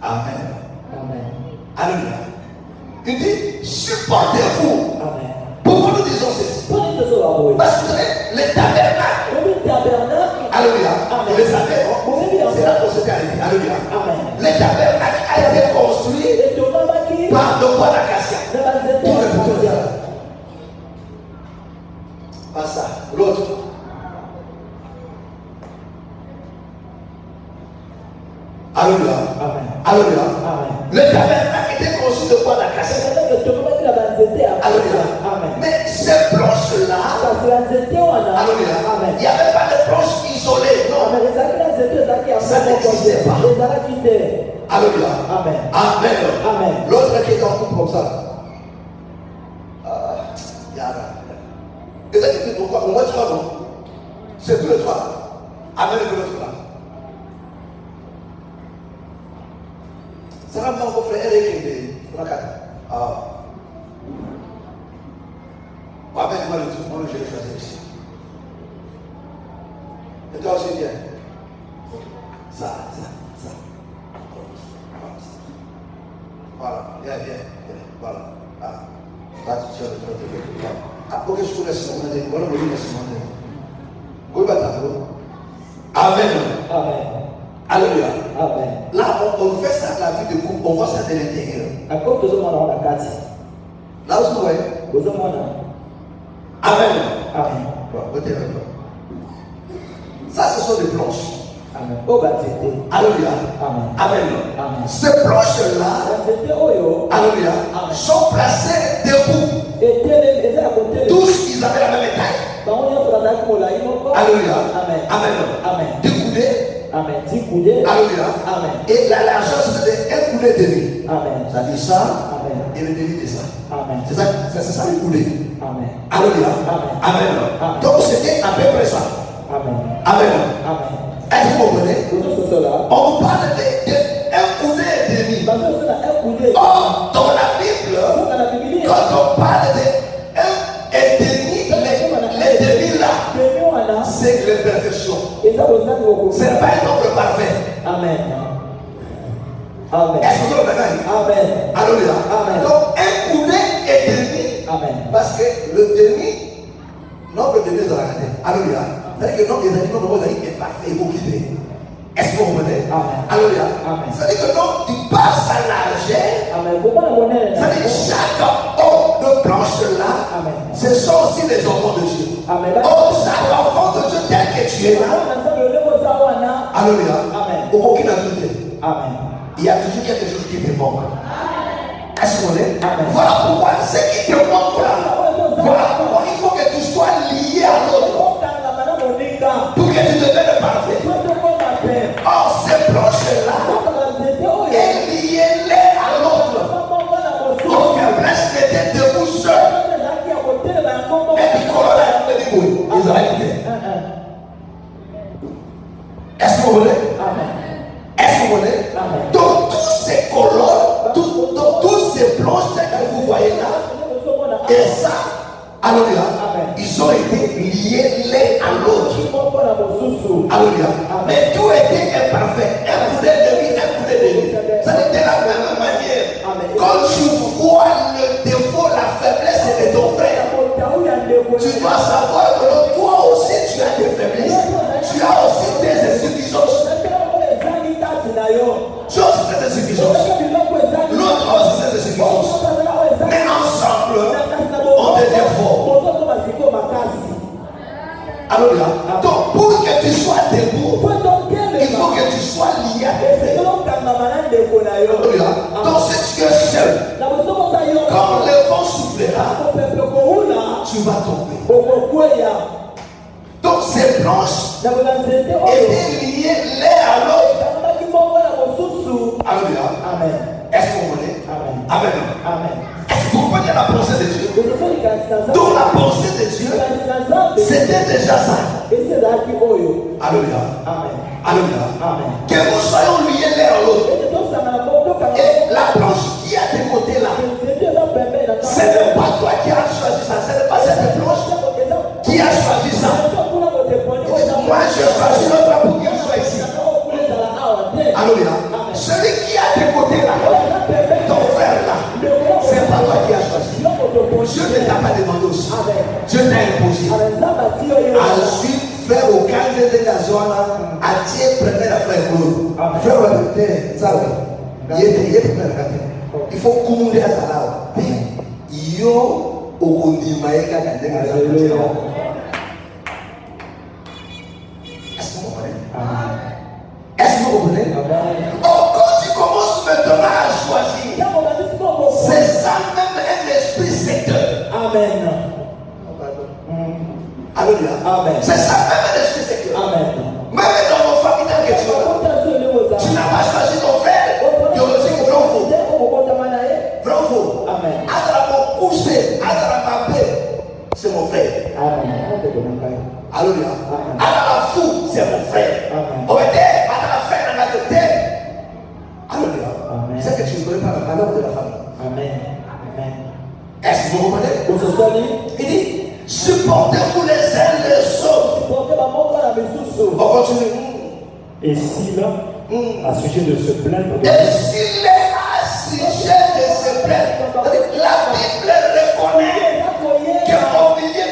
Amen. Alléluia. Il dit supportez-vous. Amen. Pourquoi nous disons ceci? Parce que vous savez, les tabernacles. Alléluia. Vous les savez, non? C'est là qu'on se qualifie. Alléluia. Les tabernacles a été construit par le bois d'acacia. Tout le monde. Pas ça. L'autre. Alléluia. Alléluia. Le tabernacle était construit de bois d'acacia. Alléluia. Mais ces planches-là, alléluia, il n'y avait pas de planches isolées, non. Ça n'existait pas. Alléluia. Amen. L'autre qui est en couple comme ça. Et ça, tu dis pourquoi? Au moins 3 ans. C'est tous les 3. Amen et l'autre là. Ça va pas encore faire Eric et Appelle-moi le truc, moi je l'ai choisi ici. Et toi aussi viens. Ça. Voilà, viens. Voilà. Là tu tiens le truc. Ok, je connais ce moment. Voilà, je connais ce moment. Oui, Amen. Amen. Alléluia. Amen. Là, on fait ça la vie de couple, on voit ça de l'intérieur. Là où vous voyez. Amen. Amen. Ça, ce sont des planches. Amen. Alléluia. Amen. Amen. Amen. Ces planches-là, alléluia, sont placées debout. Tous, ils avaient la même taille. Alléluia. Amen. Amen. Amen. Deux coudées. Amen. 10 coudées. Alléluia. Amen. Et la largeur, c'était un coudé demi. Amen. Ça dit ça. Amen. Et le demi de ça. Amen. C'est ça le coudé. Amen. Alléluia. Amen. Amen. Amen. Donc c'était à peu près ça. Amen. Amen. Amen. Est-ce que vous comprenez? On parle d'un coudé et demi. Or, dans la Bible, quand on parle de un et demi, les demi là, c'est l'imperfection. Ce n'est pas un nombre parfait. Amen. Amen. Est-ce que vous comprenez? Amen. Alléluia. Amen. Donc, un coudé et demi. Amen. Parce que le demi, nombre de demi dans la catégorie. Alléluia. C'est-à-dire que le nombre des animaux est parfait, équilibré. Est-ce que vous comprenez? Amen. Alléluia. Amen. C'est-à-dire que non, tu passes à largeur. Amen. C'est-à-dire que chaque homme de planche là, Amen. ce sont aussi les enfants de Dieu. Amen. Oh, chaque enfant de Dieu tel que tu es là. Alléluia. Amen. Aucune adulte. Amen. Il y a toujours quelque chose qui te manque. Est-ce qu'on est? Amen. Voilà pourquoi ce qui te manque là. Voilà pourquoi il faut que tu sois lié à l'autre. Pour que tu deviennes parfait. Or, ces planches-là, est liée à l'autre. Nos faiblesses étaient debout seuls. Et puis, ils ont été. Est-ce que vous voulez? Est-ce que vous voulez? Donc, tous ces colonnes, tous ces planches que vous voyez là, et ça, alléluia, ils ont été liés l'un à l'autre. Alléluia. Mais tout était imparfait. Un coudé demi, un coudé demi. Ça n'est de la même manière. Quand tu vois le défaut, la faiblesse de ton frère, tu dois savoir que toi aussi tu as des faiblesses. Tu as aussi des insuffisances. Tu as aussi des insuffisances. L'autre a aussi des insuffisances. Mais ensemble, on devient fort. Alléluia. Donc, pour que tu sois debout, il faut que tu sois lié à tes frères. Alléluia. Donc, si tu es seul, quand le vent soufflera, tu vas tomber. Donc, ces planches étaient liées l'un à l'autre. Alléluia. Amen. Est-ce que vous voulez? Amen. Amen. Amen. Est-ce que vous comprenez la pensée de Dieu? Donc, la pensée de Dieu, c'était déjà ça. Alléluia. Amen. Alléluia. Amen. Que nous soyons liés l'un à l'autre. Et la planche qui est à tes côtés là, ce n'est pas toi qui as choisi ça. Ce n'est pas cette planche qui a choisi ça. Moi, je choisis l'autre pour qu'il soit ici. Alléluia. Celui qui est à tes côtés là, ton frère là, c'est pas toi qui as choisi. Dieu ne t'a pas demandé aussi. Dieu t'a imposé. Ensuite, faire au calme de la zone, attirer premier la frère. Frère, ça va. Il faut couler à ça là. Yo, au Kondimaïka, est-ce que vous comprenez? Est-ce que vous comprenez? Oh, quand tu commences maintenant à choisir, c'est ça même un esprit secteur. Amen. Alléluia. Amen. C'est ça même un esprit secteur. Amen. Même dans nos familles, dans quelque chose, tu n'as pas choisi ton frère biologique, vrai ou faux? Vrai ou faux? Amen. C'est mon frère. Amen. Alléluia. Fou, c'est mon frère. Amen. Alléluia. C'est que tu ne connais pas la valeur de la famille. Amen. Amen. Est-ce que vous comprenez? Il dit, supportez-vous les uns les autres. On continue. Et s'il a à sujet de se plaindre de Et s'il est à sujet de se plaindre, la Bible reconnaît qu'au milieu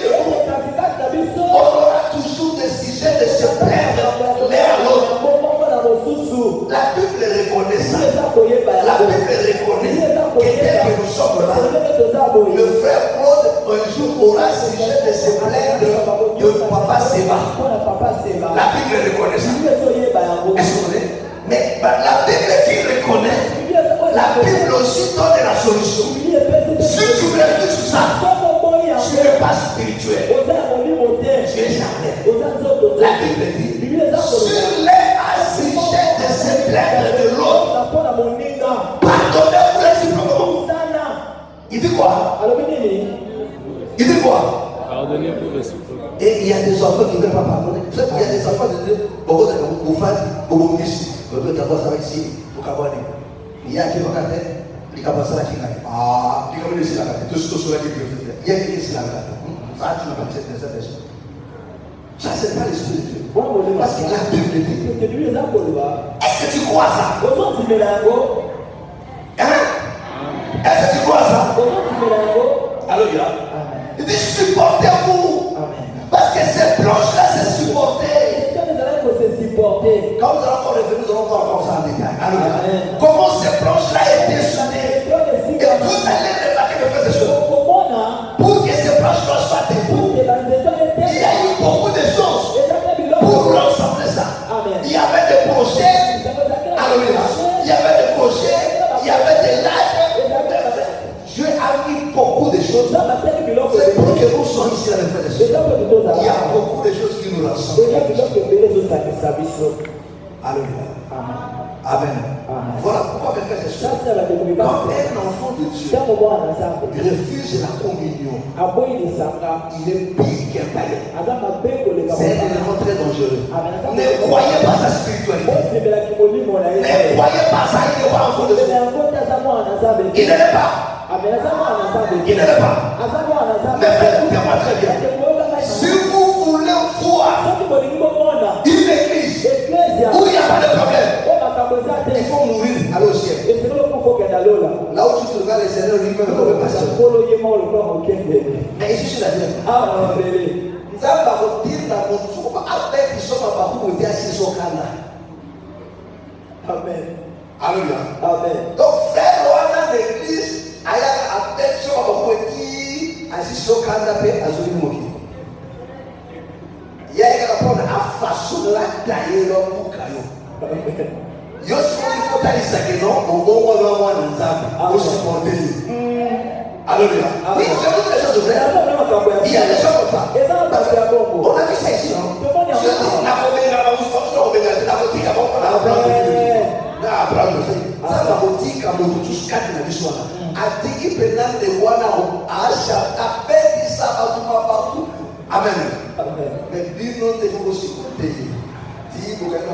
enfants qui ne veulent pas pardonner. Il y a des enfants qui disent, beaucoup de gens ici, beaucoup de gens ici, pour qu'avoir des. Il y a qui vont faire, il y a pas ça qui gagne. Ah, il y a qui vont faire, tout ce que sur la vie, il y a qui vont faire. Ça, tu n'as pas cette personne. Ça, c'est pas l'esprit de Dieu. Parce que la Bible dit. Est-ce que tu crois ça? Hein? Est-ce que tu crois ça? Alléluia. Il dit supportez-vous. Parce que ces planches-là, c'est supporté. Quand nous allons encore revenir, nous allons voir encore ça en détail. Alléluia. Comment ces planches-là étaient soudées. Et vous allez remarquer de faire des choses. Pour que ces planches-là soient debout, il y a eu beaucoup de choses pour rassembler ça. Il y avait des crochets. Alléluia. Il y avait des crochets. Il y avait des lattes. Dieu a mis beaucoup de choses. C'est pour que nous soyons ici à le faire des choses. Il y a beaucoup de choses qui nous rassemblent. Alléluia. Amen. Voilà pourquoi mes frères et sœurs, quand un enfant de Dieu refuse la communion, il est pire qu'un païen. C'est un élément très dangereux. Ne croyez pas sa spiritualité. Ne croyez pas ça, il n'est pas enfant de Dieu. Il ne l'est pas. Il ne l'est pas. Mais écoutez-moi très bien. Si vous voulez voir une église où il n'y a pas de problème, il faut mourir, aller au ciel. Là où tu te regardes, le Seigneur lui-même comme le pasteur. Mais ici, je suis la Bible. Nous allons dire dans mon tour, avec qui sont à Bakou, ils étaient assis sur Kanda. Amen. Alléluia. Amen. Donc, frère, on a l'église, avec qui sont à Bakou, ils étaient assis sur Kanda, et à Zoli Moki. Il y a un rapport à façon de la tailler leur boucaillon. Yo si il faut tailler ça que non, au bon moment on nous a supporté. Alléluia. Oui, je vous dis les choses de vrai. Il y a des gens comme ça. On a vu ça ici, non? Je dis, la boutique, ça va boutique, à mon tous quatre dans l'histoire. A dit qu'il peut n'être de Wana à chaque appel, ça va tout partout. Amen. Mais lui, non, il faut aussi côté. Dis, vous avez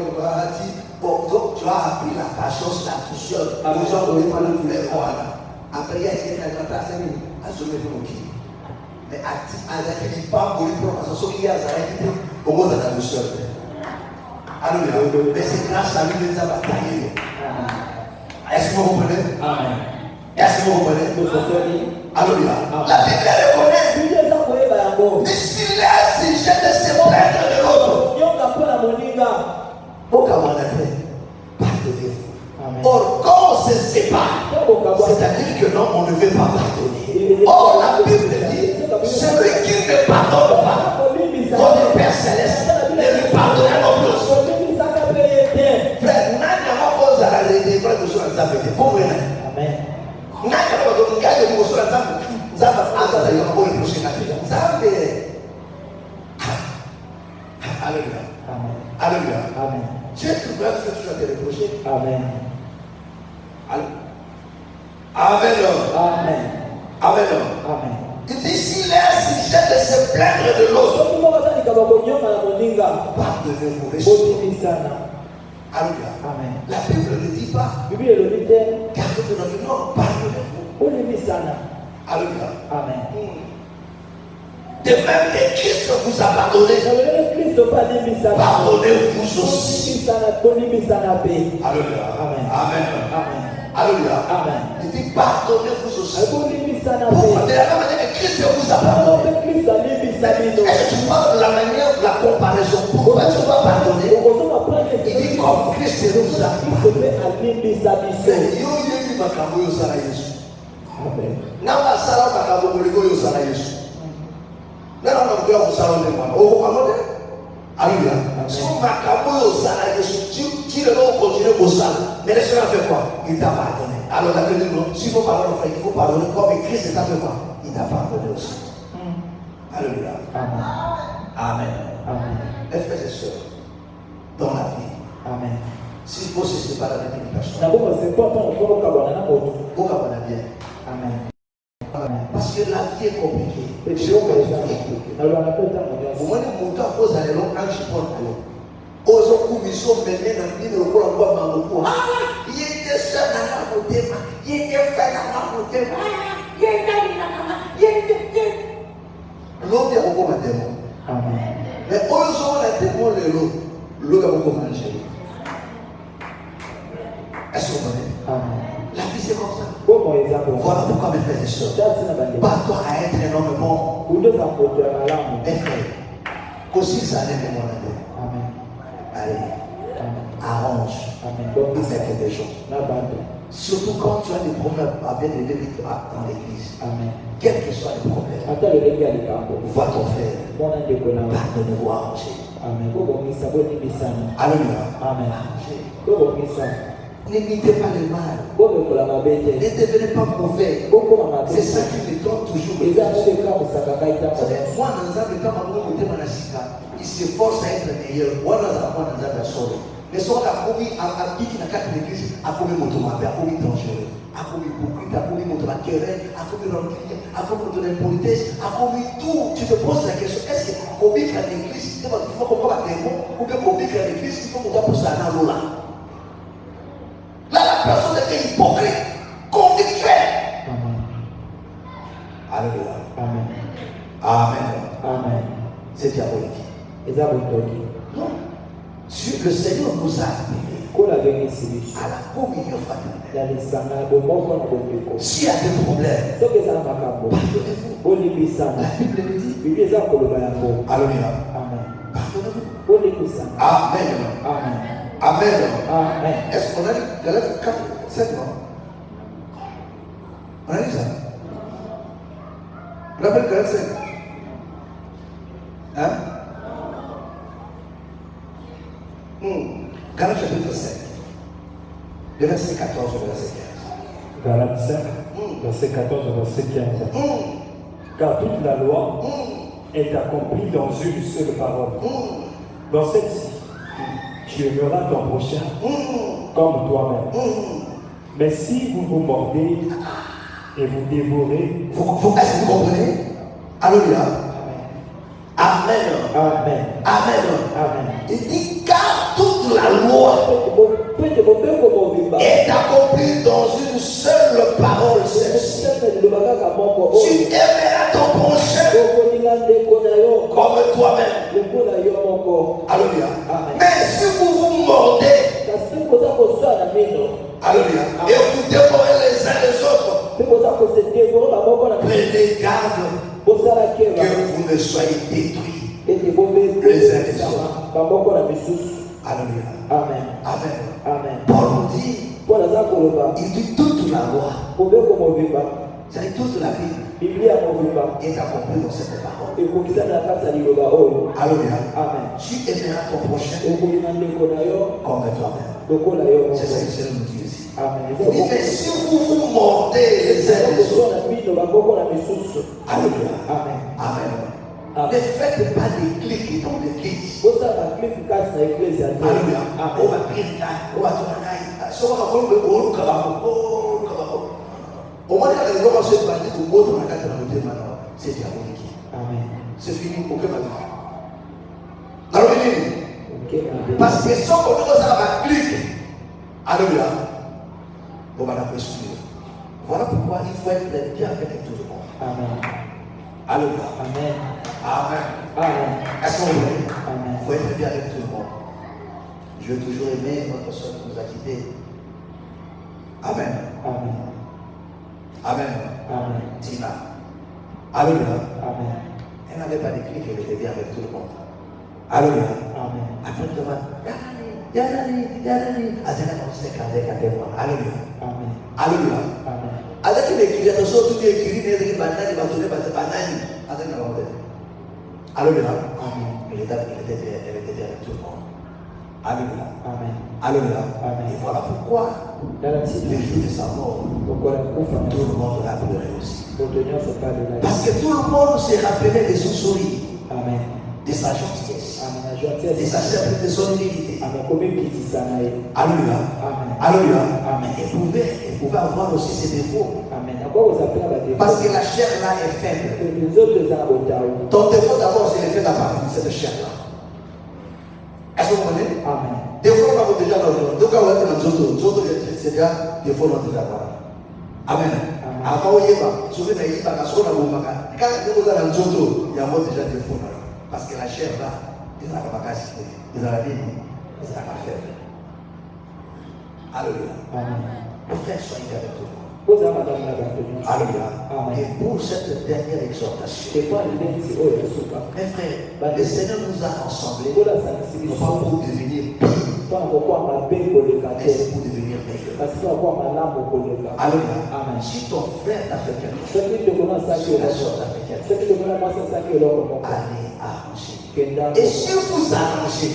dit, bon, donc tu as appris la patience, la douceur. Les gens ne veulent pas le vouloir. Voilà. Après, il y a quelqu'un qui a passé à se mettre au pied. Mais à dire qu'il pas pour lui prendre parce qu'il y a arrêté au moins dans la douceur. Alléluia. Mais c'est grâce à lui que nous avons bataillé. Est-ce que vous comprenez? Amen. Est-ce que vous comprenez? Alléluia. La Bible reconnaît. Mais s'il est sujet de se plaindre de l'autre, pardonnez-vous. Or, quand on se sépare, c'est-à-dire que non, on ne veut pas pardonner. Or, la Bible dit, celui qui ne pardonne pas, votre Père Céleste ne lui pardonnera non plus. Frère, n'a pas posé à la réalité, frère, nous sommes en train de dire, pour vous, amen. N'a pas posé à la réalité, nous sommes en train de dire, Alléluia. Alléluia. Amen. Dieu te voit ce que tu as te reproché. Amen. Amen. Amen. Amen. Amen. Il dit s'il est sujet de se plaindre de l'autre, pardonnez-vous. Alléluia. Amen. La Bible ne dit pas. Car non, pardonnez-vous. Alléluia. Amen. De même que Christ vous a pardonné, pardonnez-vous aussi. Alléluia. Amen. Amen. Alléluia. Amen. Il dit pardonnez-vous aussi. De la même manière que Christ vous a pardonné. Est-ce que tu parles de la manière de la comparaison? Pourquoi tu vas pardonner? Il dit comme Christ nous a pardonné. Amen. Namba sala makambo kuliko yo sala Yesu. Nana unamjua kusala ndio mwana. Uko pamoja? Alléluia. Si makambo yo sala Yesu, tu le dois continuer kusala. Mais le Seigneur fait quoi? Il t'a pardonné. Alors la Bible dit non, s'il faut pardonner, il faut pardonner comme Christ t'a fait quoi? Il t'a pardonné aussi. Alléluia. Amen. Amen. Amen. Mes frères et sœurs, dans la vie. Amen. S'il faut se séparer avec une personne, on va bien. Amen. Amen. Parce que que la vie est compliquée. Et Je tu vois, vais mais vous ça, dire. alors, on appelle ça mon Vous voyez, mon temps pose à l'élan quand je prends à l'eau. Ozo kumiso mene na mine lokola kwa mangoku. Il était seul dans la motema. Il était fait dans la motema. Il était dans la motema. Il était. L'eau est encore ma démon. Amen. Mais Ozo la démon l'eau est encore ma chérie. Est-ce que vous comprenez? Amen. La vie c'est comme ça. Bon, mon exemple. Voilà pourquoi mes frères et sœurs. Pas-toi à être un homme bon. Mes frères. Qu'aussi ça allait de mon ami. Amen. Allez. Amen. Arrange. Amen. Avec des gens. Surtout quand tu as des problèmes à bien élever dans l'église. Amen. Quels que soient les problèmes. Vois ton frère. Pardonne-vous, arranger. Amen. Alléluia. Amen. N'imitez pas le mal. Ne devenez pas mauvais. C'est ça qui me donne toujours le plus. Moi, il s'efforce à être meilleur. Mais soit à commis à piquer la carte de l'église, à commis mon tomate, à commis dangereux, à commis hypocrite, à commis mon tomate querelle, à commis rancune, à commis mon impolitesse, à commis tout. Tu te poses la question, est-ce que commis à l'église, il faut qu'on voit un démon, ou bien commis à l'église, il faut qu'on voit pour ça dans l'eau là. Là, la personne est hypocrite, convictuelle. Amen. Alléluia. Amen. Amen. Amen. C'est diabolique. Non. Le Seigneur nous a appelés à la communion fraternelle. S'il y a des problèmes, pardonnez-vous. La Bible le dit. Alléluia. Amen. Amen. Amen. Amen. Amen. Est-ce qu'on a lu Galates 4, 7 non? On a lu ça? Vous rappelez Galates 7? Hein? Galates chapitre 5. Le verset 14 au verset 15. Galates 5, verset 14 au verset 15. Car toute la loi est accomplie dans une seule parole. Dans celle-ci, tu aimeras ton prochain comme toi-même. Mais si vous vous mordez et vous dévorez, est-ce que vous comprenez? Alléluia. Amen. Amen. Amen. Amen. Il dit car toute la loi est accomplie dans une seule parole. Tu aimeras ton prochain comme toi-même. Alléluia. Mais si vous vous mordez, alléluia, et vous dévorez les uns les autres, prenez garde que vous ne soyez détruits les uns les autres. Alléluia. Amen. Amen. Amen. Paul nous dit, il dit toute la loi, c'est-à-dire toute la Bible est accomplie dans cette parole. Alléluia. Amen. Tu aimeras ton prochain comme toi-même. C'est ça que le Seigneur nous dit ici. Il dit, mais si vous vous mordez les uns les autres, alléluia. Amen. Ne faites pas des clics dans l'église. Alléluia. On va prier, on va c'est diabolique. C'est fini, aucun matin. Parce que si on commence à cliquer, alléluia, on va la pressurer. Voilà pourquoi il faut être bien avec tout le monde. Amen. Alléluia. Amen. Amen. Amen. Est-ce qu'on veut? Amen. Il faut être bien avec tout le monde. Je vais toujours aimer notre soeur qui nous a quittés. Amen. Amen. Amen. Amen. Tina. Alléluia. Amen. Elle n'avait pas d'écrit qu'elle était bien avec tout le monde. Alléluia. Amen. Après, tu vas. Alléluia. Amen. Alléluia. Amen. Avec les écrits, nous sommes tous écrits, les bananes, les bâtonnets, les bananes. Alléluia. Amen. Elle était bien avec tout le monde. Alléluia. Amen. Alléluia. Amen. Et voilà pourquoi le jour de sa mort, tout le monde l'a pleuré aussi. Parce que tout le monde s'est rappelé de son sourire, Amen. de sa gentillesse. Et ça sert de son humilité. Alléluia. Alléluia. Elle pouvait avoir aussi ses défauts. Parce que la chair là est faible. Ton défaut d'abord, c'est le fait d'avoir cette chair là. Est-ce que vous comprenez? Des fois, on a déjà dans le donc, on est dans Zoto, c'est déjà des fois, on a déjà parlé. Amen. Avant, il y a souvent, il y a quand vous êtes dans Zoto, il y a déjà des fois. Parce que la chair là, ils n'ont pas capacité. Ils ont la vie, ils n'ont pas faible. Alléluia. Mes frères, soyez avec toi. Alléluia. Et pour cette dernière exhortation, mes frères, le Seigneur nous a rassemblés, non pas pour devenir pire, mais c'est pour devenir meilleur. Alléluia. Si ton frère t'a fait quelque chose, si la soeur t'a fait quelque chose, allez arranger. Et si vous arrangez,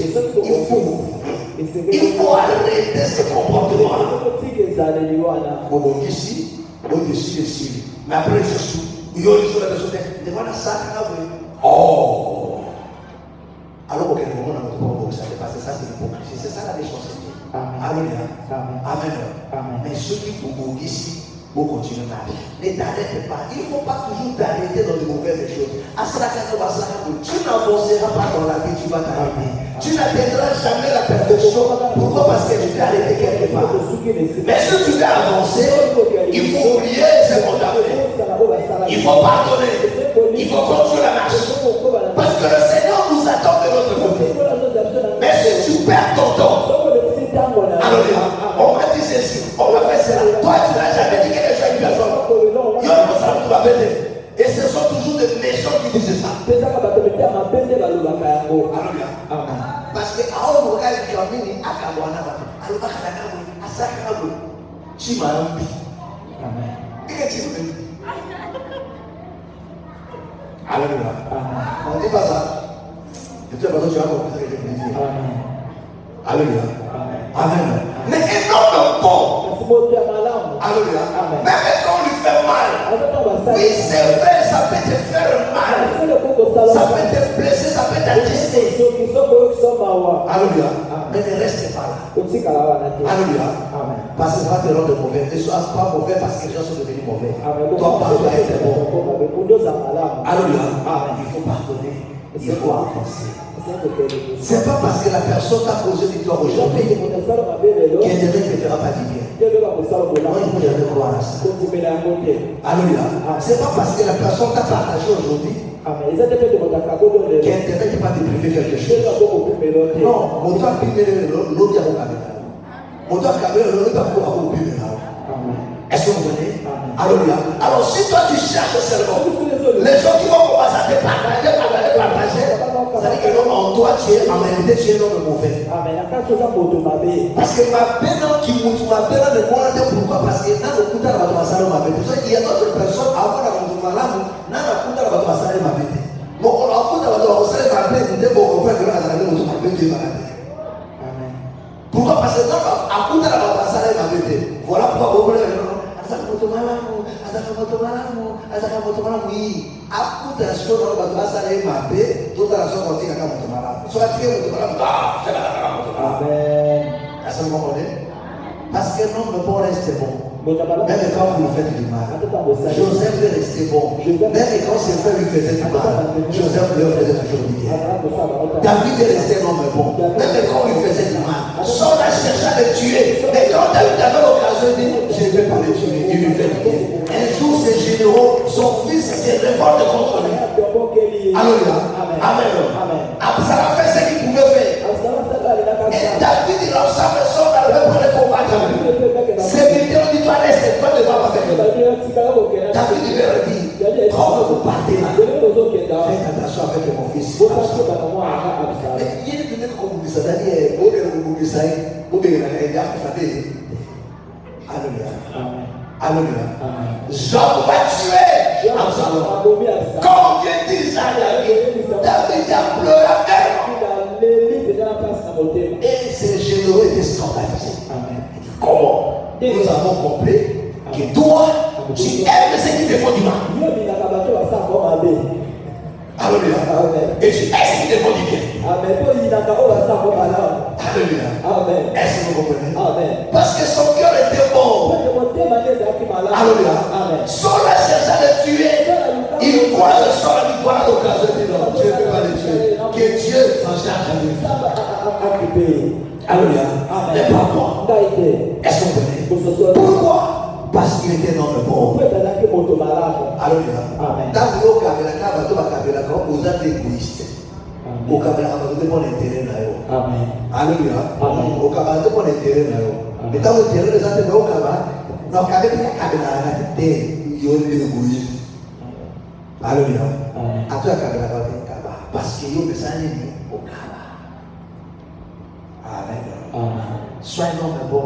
il faut arrêter ce comportement. Bon, ici, ici. Mais après, je suis. Oh! Alors, auquel moment on a ça dépasse, ça c'est l'hypocrisie. C'est ça la méchanceté. Alléluia. Amen. Mais ceux qui vous ici, vous continuez à aller. Ne t'arrêtez pas. Il ne faut pas toujours t'arrêter dans de mauvaises choses. Tu n'avanceras pas dans la vie, tu vas t'arrêter. Tu n'atteindras jamais la perfection. Pourquoi? Parce que tu t'es arrêté quelque part. Mais si tu veux avancer, il faut oublier ce qu'on a fait. Il faut pardonner. Il faut continuer la marche. Parce que le Seigneur nous attend de l'autre côté. Mais si tu perds ton temps, alors on va dire ceci, on va faire cela. Toi, tu n'as jamais dit quelque chose à une personne. Et ce sont toujours des méchants qui disent ça. Parce que on regarde Kamini à Kawana, à Sakabo, Chimarambi. Alléluia. On dit pas ça. Je te dis pas que tu vas comprendre ce que je veux dire. Alléluia. Amen. Mais énormément. Alléluia. Même quand on lui fait mal, oui, c'est vrai, ça peut te faire mal. Ça peut te blesser, ça peut t'attister. Alléluia. Mais ne reste pas là. Alléluia. Parce que ça va te rendre mauvais. Ne sois pas mauvais parce que les gens sont devenus mauvais. Toi, pardon est bon. Alléluia. Il faut pardonner. Il faut avancer. C'est pas parce que la personne t'a causé du tort aujourd'hui qu'elle ne te fera pas du bien. Moi, il faut jamais croire à ça. Alléluia. C'est pas parce que la personne t'a partagé aujourd'hui qu'elle ne te pas te priver quelque chose. Non, mon doigt privé l'autre à caméra. Mon doigt caméra l'autre à privé. Est-ce que vous voyez? Alléluia. Alors si toi tu cherches seulement les gens qui vont commencer à te partager, ça veut dire que l'homme en toi, tu es en réalité, tu es l'homme mauvais. Parce que ma peine qui m'a peine de moi, pourquoi? Parce que dans le coup de la massale m'a bête. Il y a d'autres personnes avant la massale, dans le coup de la massale m'a bête. Bon, on a coup de la massale m'a bête, de bon, on peut que la massale m'a bête. Pourquoi? Parce que dans le coup de la massale m'a bête. Voilà pourquoi vous voulez. Oui, à coup de la chose, on va s'aller mapper, toute la chose, on dit qu'à mon malade. Soit tu es mon malade, ah, c'est la Amen. Est-ce que vous comprenez? Parce que non, le bon reste bon. Même quand vous lui faites du mal. Joseph est resté bon. Même quand ses frères lui faisaient du mal, Joseph leur faisait toujours du bien. David est resté un homme bon. Même quand on lui faisait du mal, Saul a cherché à le tuer. Mais quand David avait l'occasion de dire, je ne vais pas le tuer, il lui fait du bien. Un jour, ses généraux, son fils s'est révolté contre lui. Alléluia. Amen. Ça a fait ce qu'il pouvait faire. Et David, il a sa maison dans le pour le combattre. C'est vérité, on dit, toi, laisse, toi, ne vas pas faire. David, il leur dit, quand vous partez là, faites attention avec mon fils. Mais il y a des gens comme vous, c'est-à-dire, Alléluia. Job va tuer Absalom. Quand on vient dire ça à David a pleuré à terre. Et ces généraux étaient scandalisés. Comment? Nous avons compris que toi, tu aimes ceux qui te font du mal. Alléluia. Et tu aimes ceux qui te font du bien. Alléluia. Amen. Est-ce que vous comprenez? Amen. Parce que son cœur était bon. Alléluia. Amen. Saul a cherché à le tuer. Il croise Saul, il voit l'occasion de dire non, Dieu ne peut pas le tuer. Que Dieu s'en charge de lui. Alléluia. Mais pas moi. Est-ce que vous comprenez? Pourquoi? Parce qu'il était dans le bon. Alléluia. Dans le cas, vous êtes égoïste. Au cas où vous avez intérêt là. Alléluia. Au cas où vous avez intérêt là. Mais dans le terrain, les gens au cas où nous avons égoïste. Alléluia. Parce que vous avez besoin au cas. Amen. Sois un homme bon.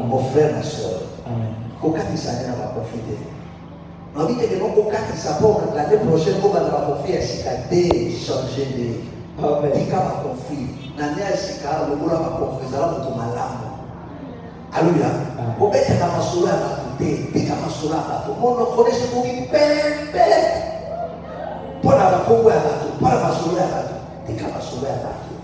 Mon frère, ma soeur. Aucun qui s'en va profiter. On dit que non, aucun qui s'apporte l'année prochaine, on va confier à Sikadé, changer de. Tika va confier. L'année à Sika, le boulot va confier, ça va me tomber malade. Alléluia. Au bête, il y a ma soeur à côté, Tika ma soeur à côté. On ne connaît pas qui père. Pour la Congo à côté, pour la soeur à côté, Tika ma soeur à côté.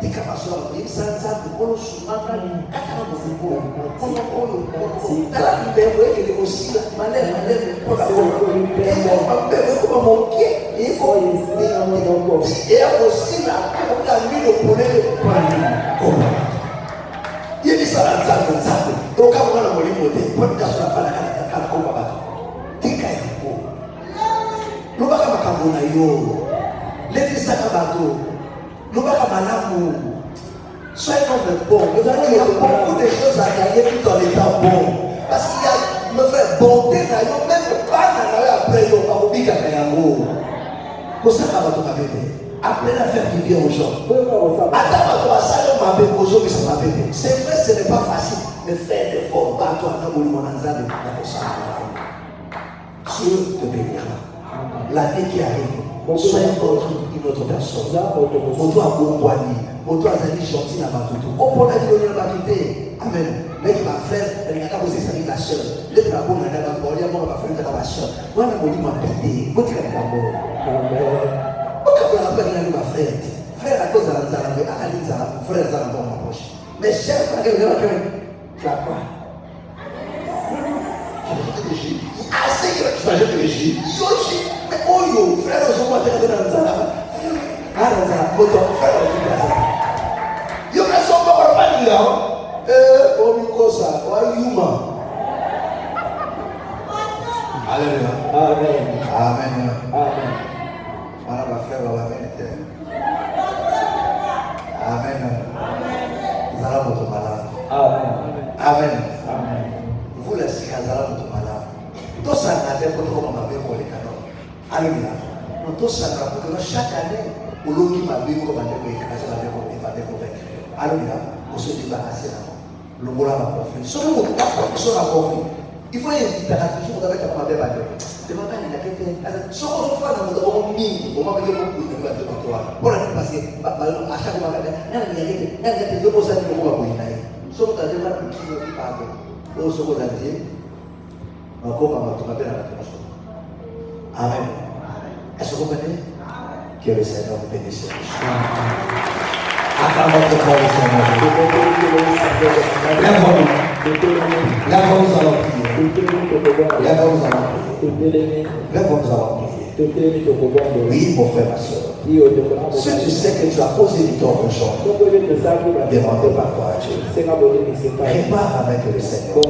Tika ma soeur à côté, ça de Polo Soumana, Kaka Moukou, Polo. Dans la liberté, il est aussi là, malheur, pour la Congo. Et comme mon pied, et aussi là, on a mis le poulet pour la Congo. Il dit ça dans le Zambé. Donc, quand on a le molimodé, pour le cas de la Fana, la Congo, Tika est beau. Nous allons à Kabonayo, les Bissakabato. Nous allons à Malamu. Soyez comme bon. Il y a beaucoup de choses à gagner tout en étant bon. Parce qu'il y a, me fait bonté, même pas après, il n'y a pas oublié qu'il y a un mot. Pour ça, après la faire du bien aux gens. C'est vrai, ce n'est pas facile de faire des efforts. Dieu te bénira. L'année qui arrive, soyez une autre personne. On doit accompagner. On doit aller gentil à Batutu. On peut aller donner la Batutu. Amen. Mais il va faire, il va poser sa vie la soeur. Le drapeau, il va faire, il va faire la soeur. Moi, je vais vous dire, vous êtes d'abord. Amen. Quand on appelle la frère, frère à cause de la frère dans la poche. Mais cher frère, tu as quoi? Assez que tu vas jeter le J. Mais oh yo, frère, je vois que tu es dans le Zara. Ah, dans la moto, frère, tu es dans le Zara. Yo, mais son papa pas dit là. Oh, Mikosa, oh, Yuma. Alléluia. Amen. Amen. Amen. Madame la frère, la vérité. Amen. Nous allons votre malade. Amen. Amen. Amen. Vous laissez Kazala votre malade. Tout ça n'a pas été pour les canons. Alléluia. Tout ça n'a pas été chaque année. Au long qui m'a vu comme un débat, alléluia. On se débarrasser là. Le mot là va profiter. Sauf que sur la profite. Il faut éviter la toujours avec la main de c'est pas mal, il a quelqu'un. Si on fait dans le monde, on va payer beaucoup de temps pour toi. Pour la passer, à chaque fois, il y a des choses qui vont vous aider. Sauf que tu as des gens qui parlent. Au second d'année, encore pas mal, tu m'appelles à la personne. Amen. Est-ce que vous comprenez? Que le Seigneur vous bénisse. Acclamons votre foi au Seigneur. Lève-vous, nous allons prier. Lève-vous, nous allons prier. Lève-vous, nous allons prier. Oui, mon frère, ma soeur. Si tu sais que tu as posé du temps aux gens, demandez pardon à Dieu. Prépare avec le Seigneur.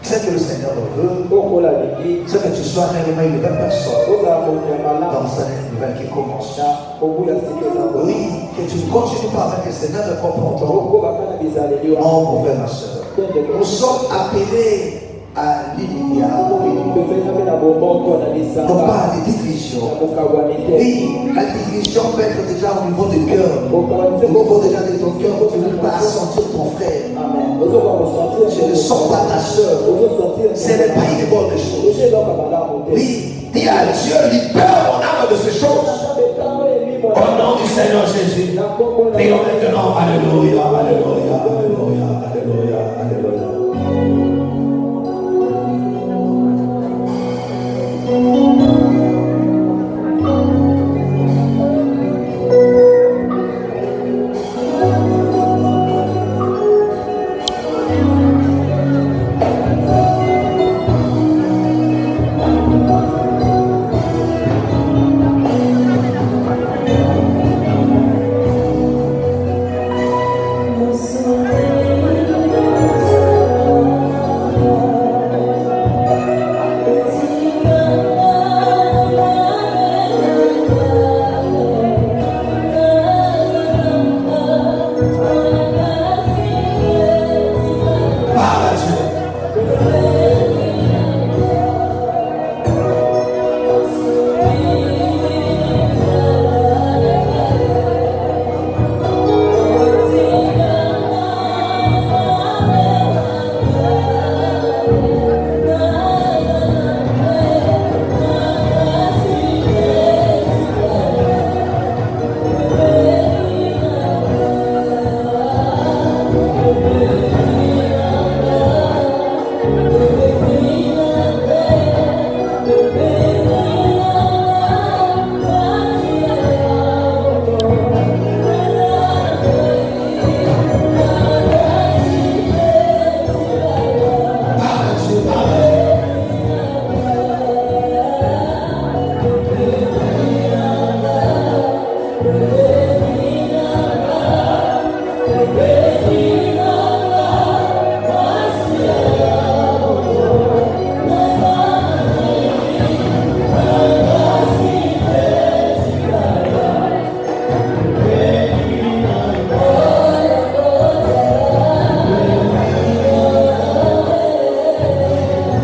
C'est que le Seigneur veut, c'est que tu sois réellement une nouvelle personne dans cette nouvelle qui commence. Oui, que tu ne continues pas avec le Seigneur de comportement. Non, mon frère, ma soeur. Nous sommes appelés à l'unité, à la non pas à des divisions. Oui, la division peut être déjà au niveau du cœur. Au niveau déjà de ton cœur, tu ne peux pas sentir ton frère. Je ne sens pas ta soeur. Ce n'est pas une bonne chose. Oui, dis à Dieu, libère mon âme de ces choses. Au nom du Seigneur Jésus. Prions maintenant, alléluia, alléluia.